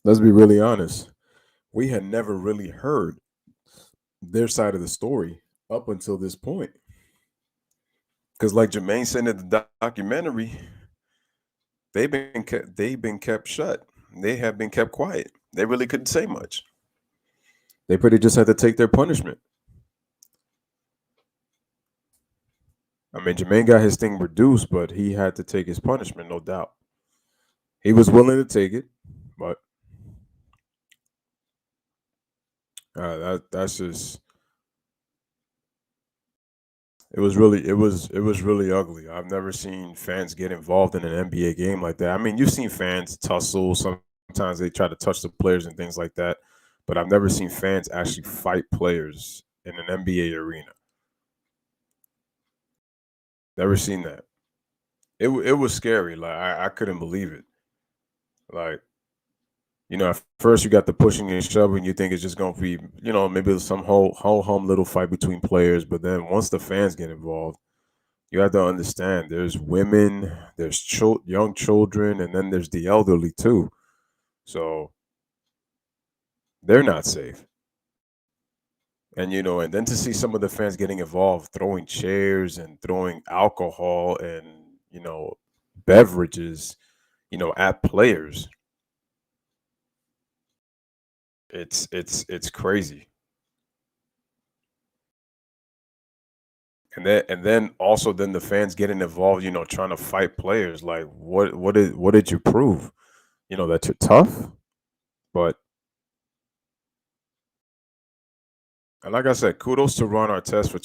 let's be really honest. We had never really heard their side of the story up until this point. Because, like Jermaine said in the documentary, they've been kept shut. They have been kept quiet. They really couldn't say much. They pretty just had to take their punishment. I mean, Jermaine got his thing reduced, but he had to take his punishment, no doubt. He was willing to take it, but that's just it was really ugly. I've never seen fans get involved in an NBA game like that. I mean, you've seen fans tussle. Sometimes they try to touch the players and things like that, but I've never seen fans actually fight players in an NBA arena. Never seen that. It was scary. Like I couldn't believe it. Like at first you got the pushing and shoving. You think it's just gonna be maybe some whole hum little fight between players, but then once the fans get involved, you have to understand there's women, there's young children, and then there's the elderly too. So they're not safe. And then to see some of the fans getting involved, throwing chairs and throwing alcohol and beverages, at players, it's crazy. And then also then the fans getting involved, trying to fight players. Like what did you prove? That you're tough. But and like I said, kudos to Ron Artest for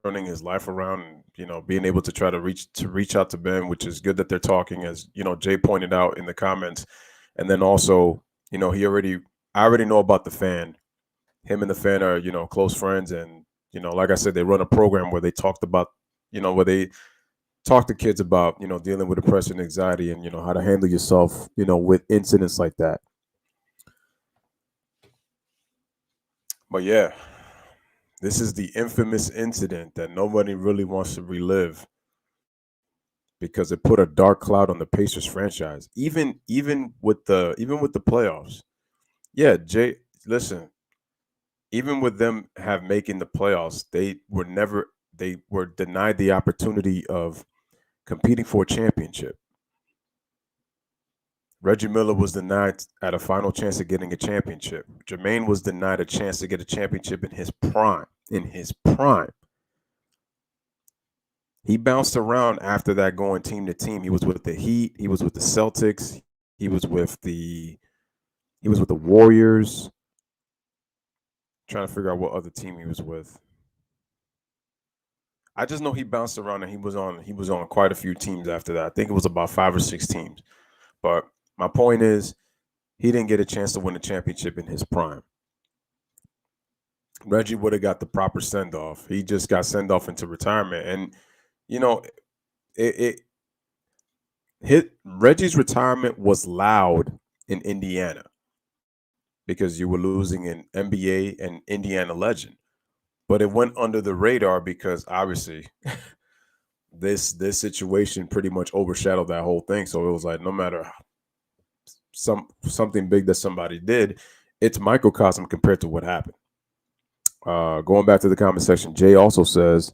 turning his life around and being able to try to reach out to Ben, which is good that they're talking, as Jay pointed out in the comments. And then also, I already know about the fan. Him and the fan are close friends, and like I said, they run a program where they talked about where they talk to kids about dealing with depression and anxiety, and how to handle yourself with incidents like that. But yeah, this is the infamous incident that nobody really wants to relive because it put a dark cloud on the Pacers franchise. Even with the playoffs. Yeah, Jay, listen, even with them have making the playoffs, they were denied the opportunity of competing for a championship. Reggie Miller was denied at a final chance of getting a championship. Jermaine was denied a chance to get a championship in his prime. In his prime. He bounced around after that, going team to team. He was with the Heat. He was with the Celtics. He was with the Warriors. Trying to figure out what other team he was with. I just know he bounced around and he was on quite a few teams after that. I think it was about 5 or 6 teams. But my point is, he didn't get a chance to win a championship in his prime. Reggie would have got the proper send off. He just got sent off into retirement, and you know, it hit Reggie's retirement was loud in Indiana because you were losing an NBA and Indiana legend, but it went under the radar because obviously this situation pretty much overshadowed that whole thing. So it was like no matter something big that somebody did, it's microcosm compared to what happened. Going back to the comment section, Jay also says,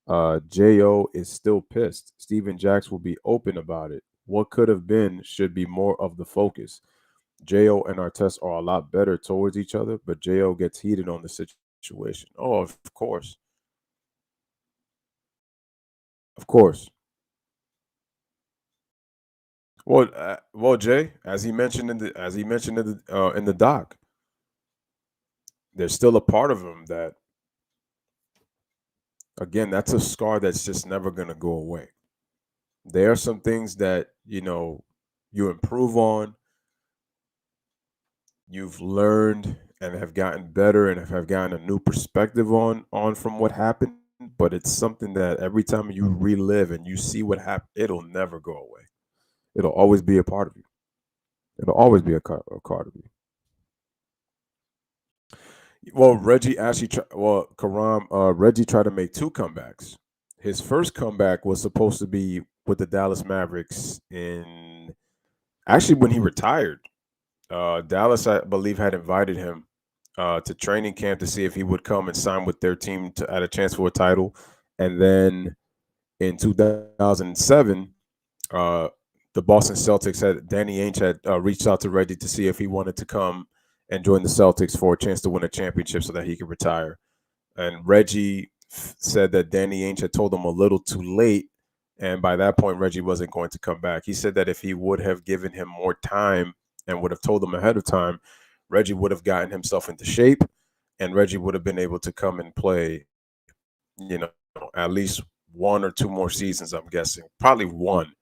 Jo is still pissed. Steven Jacks will be open about it. What could have been should be more of the focus. Jo and Artest are a lot better towards each other, but Jo gets heated on the situation. Oh, of course. Of course. Well, Jay, as he mentioned in the doc, there's still a part of him that, again, that's a scar that's just never gonna go away. There are some things that you improve on, you've learned and have gotten better and have gotten a new perspective on from what happened. But it's something that every time you relive and you see what happened, it'll never go away. It'll always be a part of you. It'll always be a part of you. Well, Karam, Reggie tried to make 2 comebacks. His first comeback was supposed to be with the Dallas Mavericks in actually when he retired. Dallas, I believe, had invited him to training camp to see if he would come and sign with their team to add a chance for a title. And then in 2007, uh, the Boston Celtics had Danny Ainge had reached out to Reggie to see if he wanted to come and join the Celtics for a chance to win a championship so that he could retire. And Reggie said that Danny Ainge had told him a little too late, and by that point, Reggie wasn't going to come back. He said that if he would have given him more time and would have told him ahead of time, Reggie would have gotten himself into shape, and Reggie would have been able to come and play, at least one or two more seasons, I'm guessing. Probably one.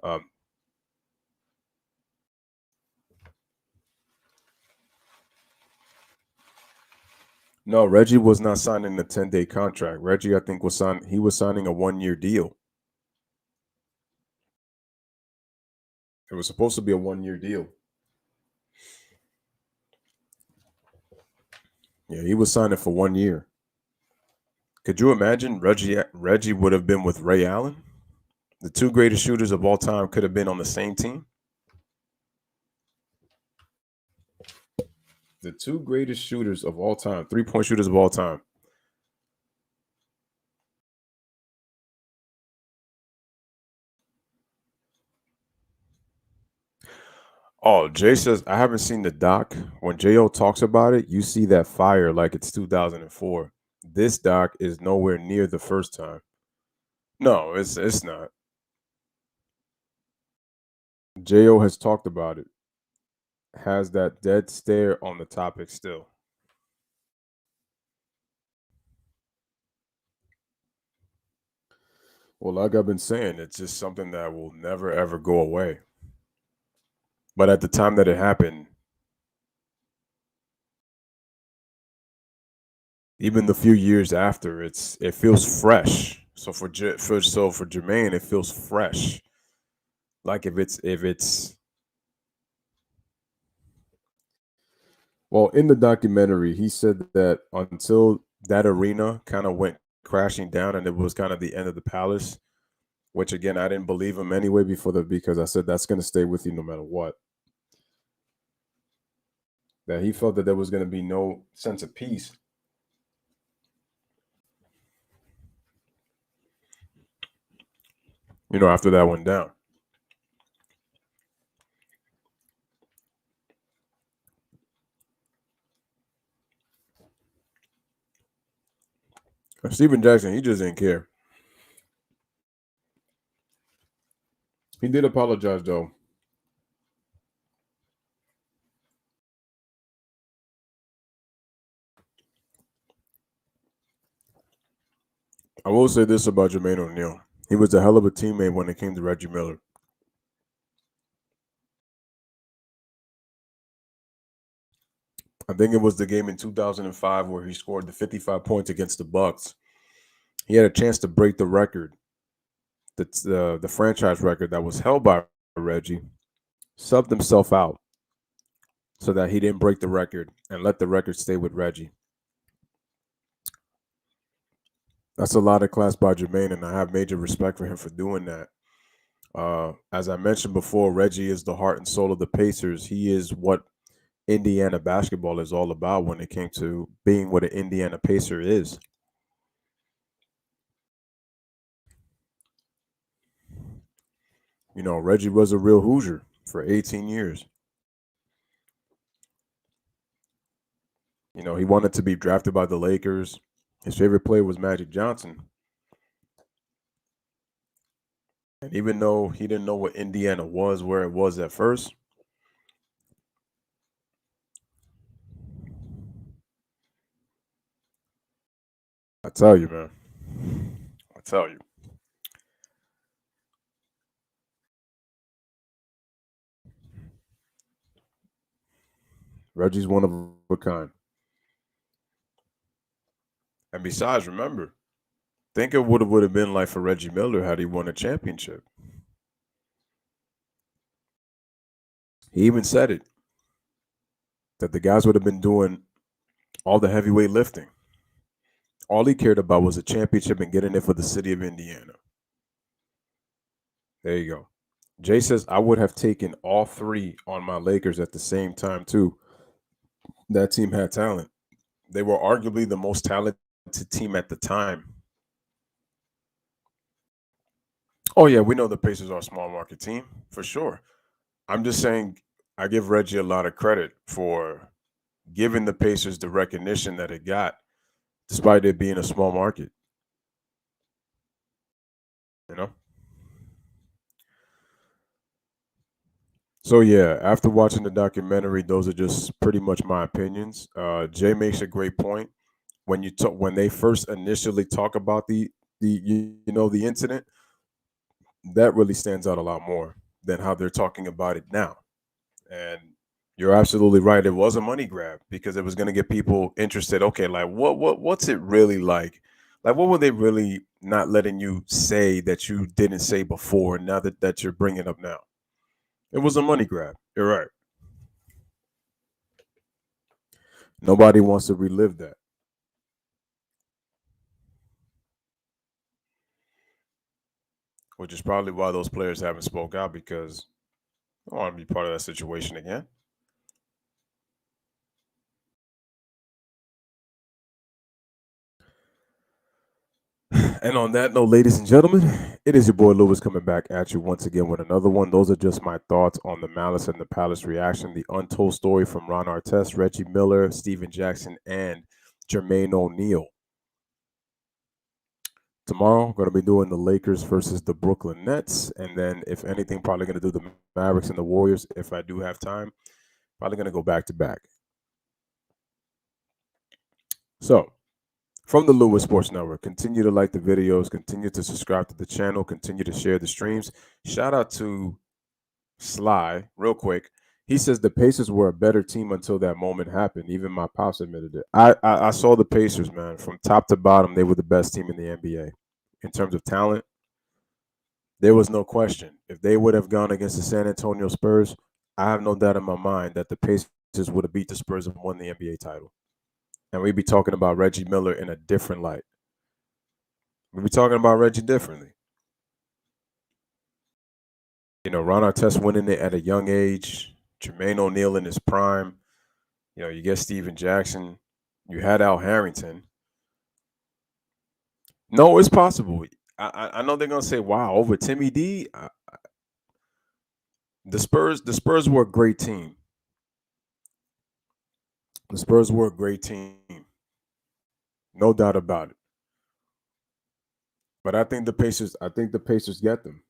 Um, no, Reggie was not signing a 10-day contract. Reggie, I think, he was signing a 1-year deal. It was supposed to be a 1-year deal. Yeah, he was signing for 1 year. Could you imagine Reggie would have been with Ray Allen? The two greatest shooters of all time could have been on the same team. The two greatest shooters of all time, 3-point shooters of all time. Oh, Jay says, I haven't seen the doc. When J.O. talks about it, you see that fire like it's 2004. This doc is nowhere near the first time. No, it's not. J.O. has talked about it. Has that dead stare on the topic still. Well, like I've been saying, it's just something that will never ever go away. But at the time that it happened, even the few years after, it feels fresh. So for Jermaine, it feels fresh. Like if it's well, in the documentary, he said that until that arena kind of went crashing down and it was kind of the end of the Palace, which again I didn't believe him anyway because I said that's going to stay with you no matter what. That he felt that there was going to be no sense of peace. After that went down. Steven Jackson, he just didn't care. He did apologize though. I will say this about Jermaine O'Neal. He was a hell of a teammate when it came to Reggie Miller. I think it was the game in 2005 where he scored the 55 points against the Bucks. He had a chance to break the record, the franchise record that was held by Reggie. Subbed himself out so that he didn't break the record and let the record stay with Reggie. That's a lot of class by Jermaine, and I have major respect for him for doing that. As I mentioned before, Reggie is the heart and soul of the Pacers. He is what Indiana basketball is all about when it came to being what an Indiana Pacer is. Reggie was a real Hoosier for 18 years. He wanted to be drafted by the Lakers. His favorite player was Magic Johnson. And even though he didn't know what Indiana was, where it was at first, I tell you, man. I tell you. Reggie's one of a kind. And besides, remember, think of what it would have been like for Reggie Miller had he won a championship. He even said it, that the guys would have been doing all the heavyweight lifting. All he cared about was a championship and getting it for the city of Indiana. There you go. Jay says, I would have taken all three on my Lakers at the same time, too. That team had talent. They were arguably the most talented team at the time. Oh, yeah, we know the Pacers are a small market team, for sure. I'm just saying I give Reggie a lot of credit for giving the Pacers the recognition that it got, despite it being a small market. You know? So yeah, after watching the documentary, those are just pretty much my opinions. Jay makes a great point. When they first initially talk about the incident, that really stands out a lot more than how they're talking about it now. And you're absolutely right. It was a money grab because it was going to get people interested. Okay, like what's it really like? Like what were they really not letting you say that you didn't say before? Now that you're bringing up now, it was a money grab. You're right. Nobody wants to relive that, which is probably why those players haven't spoke out because I don't want to be part of that situation again. And on that note, ladies and gentlemen, it is your boy Louis coming back at you once again with another one. Those are just my thoughts on the Malice and the Palace reaction, the untold story from Ron Artest, Reggie Miller, Steven Jackson, and Jermaine O'Neal. Tomorrow, going to be doing the Lakers versus the Brooklyn Nets. And then, if anything, probably going to do the Mavericks and the Warriors if I do have time. Probably going to go back to back. So, from the Louis Sports Network, continue to like the videos, continue to subscribe to the channel, continue to share the streams. Shout out to Sly, real quick. He says the Pacers were a better team until that moment happened. Even my pops admitted it. I saw the Pacers, man, from top to bottom. They were the best team in the NBA in terms of talent. There was no question. If they would have gone against the San Antonio Spurs, I have no doubt in my mind that the Pacers would have beat the Spurs and won the NBA title. And we'd be talking about Reggie Miller in a different light. We'd be talking about Reggie differently. You know, Ron Artest winning it at a young age, Jermaine O'Neal in his prime. You know, you get Steven Jackson. You had Al Harrington. No, it's possible. I know they're gonna say, "Wow, over Timmy D." The Spurs were a great team. The Spurs were a great team, no doubt about it. But I think the Pacers get them.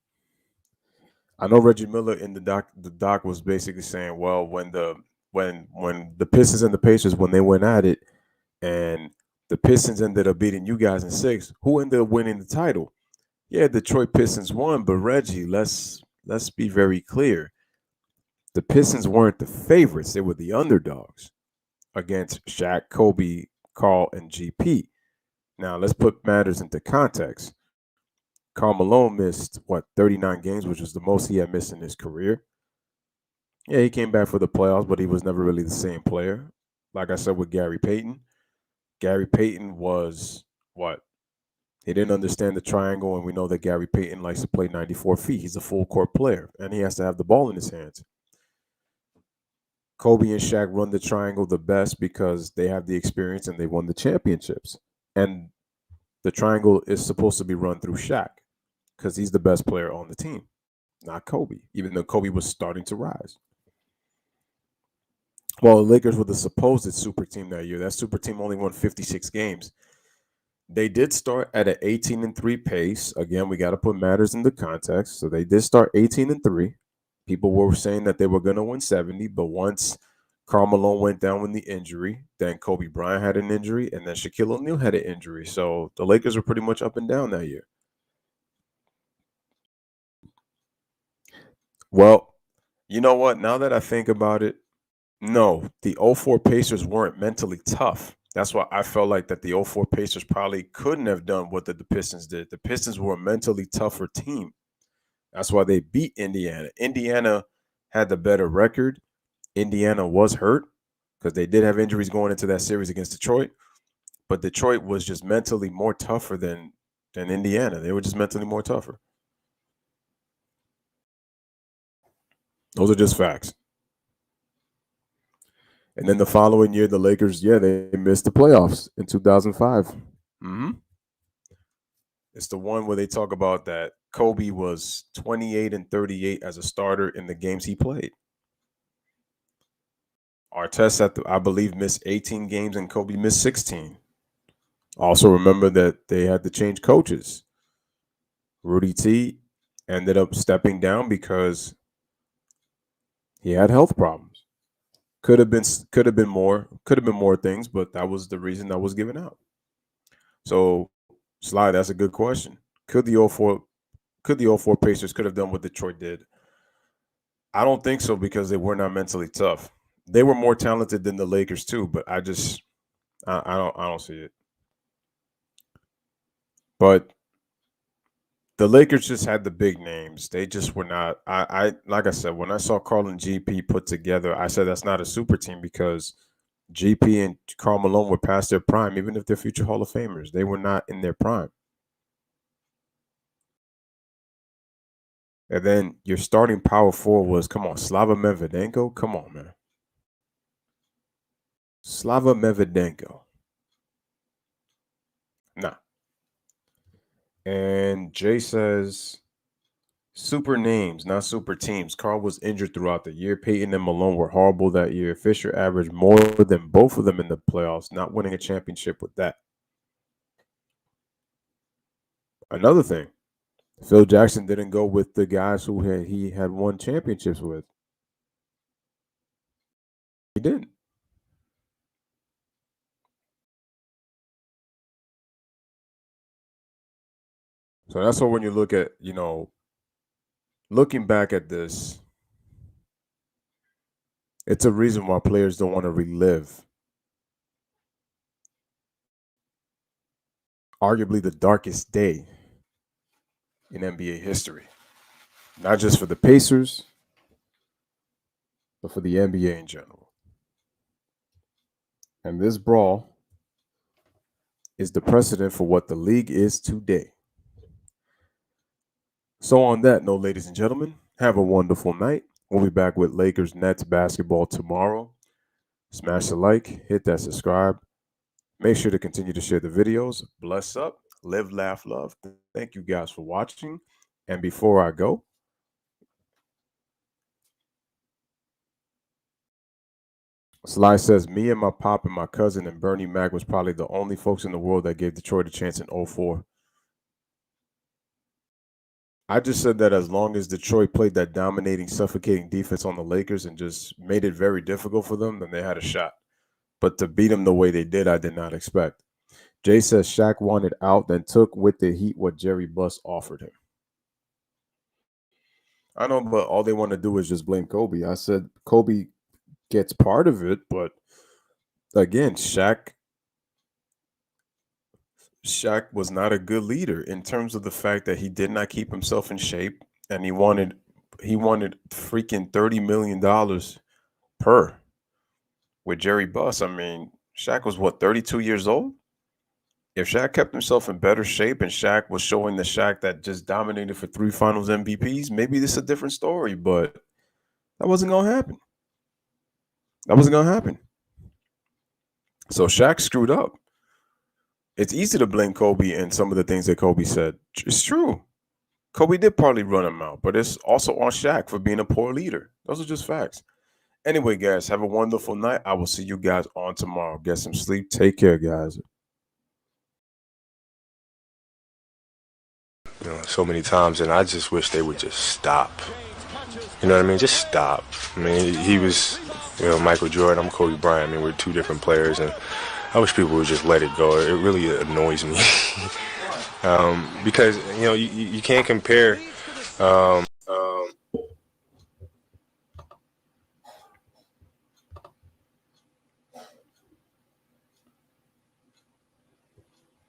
I know Reggie Miller in the doc was basically saying, well, when the Pistons and the Pacers when they went at it, and the Pistons ended up beating you guys in six, who ended up winning the title? Yeah, Detroit Pistons won, but Reggie, let's be very clear. The Pistons weren't the favorites; they were the underdogs against Shaq, Kobe, Carl, and GP. Now let's put matters into context. Karl Malone missed 39 games, which was the most he had missed in his career. Yeah, he came back for the playoffs, but he was never really the same player. Like I said with Gary Payton, Gary Payton was what? He didn't understand the triangle, and we know that Gary Payton likes to play 94 feet. He's a full court player, and he has to have the ball in his hands. Kobe and Shaq run the triangle the best because they have the experience and they won the championships. And the triangle is supposed to be run through Shaq because he's the best player on the team, not Kobe, even though Kobe was starting to rise. Well, the Lakers were the supposed super team that year. That super team only won 56 games. They did start at an 18-3 pace. Again, we got to put matters into context. So they did start 18-3. People were saying that they were going to win 70, but once Karl Malone went down with the injury, then Kobe Bryant had an injury, and then Shaquille O'Neal had an injury. So the Lakers were pretty much up and down that year. Well, you know what? Now that I think about it, no, the '04 Pacers weren't mentally tough. That's why I felt like that the '04 Pacers probably couldn't have done what the Pistons did. The Pistons were a mentally tougher team. That's why they beat Indiana. Indiana had the better record. Indiana was hurt because they did have injuries going into that series against Detroit. But Detroit was just mentally more tougher than Indiana. They were just mentally more tougher. Those are just facts. And then the following year, the Lakers, they missed the playoffs in 2005. Mm-hmm. It's the one where they talk about that Kobe was 28 and 38 as a starter in the games he played. Artest, I believe, missed 18 games and Kobe missed 16. Also remember that they had to change coaches. Rudy T ended up stepping down because he had health problems. Could have been more things, but that was the reason that was given out. So, Sly, that's a good question. Could the 04 Pacers could have done what Detroit did? I don't think so because they were not mentally tough. They were more talented than the Lakers too, but I don't see it. But the Lakers just had the big names. They just were not. I like I said, when I saw Karl and GP put together, I said that's not a super team because GP and Karl Malone were past their prime, even if they're future Hall of Famers. They were not in their prime. And then your starting power forward was, come on, Slava Medvedenko? Come on, man. Slava Medvedenko. Nah. And Jay says, super names, not super teams. Karl was injured throughout the year. Peyton and Malone were horrible that year. Fisher averaged more than both of them in the playoffs, not winning a championship with that. Another thing, Phil Jackson didn't go with the guys who he had won championships with. He didn't. So that's why when you look at, looking back at this, it's a reason why players don't want to relive arguably the darkest day in NBA history. Not just for the Pacers, but for the NBA in general. And this brawl is the precedent for what the league is today. So on that note, ladies and gentlemen, have a wonderful night. We'll be back with Lakers Nets basketball tomorrow. Smash the like, hit that subscribe. Make sure to continue to share the videos. Bless up, live, laugh, love. Thank you guys for watching. And before I go, Sly says, me and my pop and my cousin and Bernie Mac was probably the only folks in the world that gave Detroit a chance in 04. I just said that as long as Detroit played that dominating, suffocating defense on the Lakers and just made it very difficult for them, then they had a shot. But to beat them the way they did, I did not expect. Jay says Shaq wanted out, then took with the Heat what Jerry Buss offered him. I know, but all they want to do is just blame Kobe. I said Kobe gets part of it, but again, Shaq was not a good leader in terms of the fact that he did not keep himself in shape, and he wanted freaking $30 million per with Jerry Buss. I mean, Shaq was 32 years old? If Shaq kept himself in better shape and Shaq was showing the Shaq that just dominated for 3 finals MVPs, maybe this is a different story, but that wasn't going to happen. So Shaq screwed up. It's easy to blame Kobe and some of the things that Kobe said. It's true. Kobe did partly run him out, but it's also on Shaq for being a poor leader. Those are just facts. Anyway, guys, have a wonderful night. I will see you guys on tomorrow. Get some sleep. Take care, guys. So many times, and I just wish they would just stop. You know what I mean? Just stop. I mean, he was, Michael Jordan. I'm Kobe Bryant. I mean, we're 2 different players, and I wish people would just let it go. It really annoys me because you can't compare.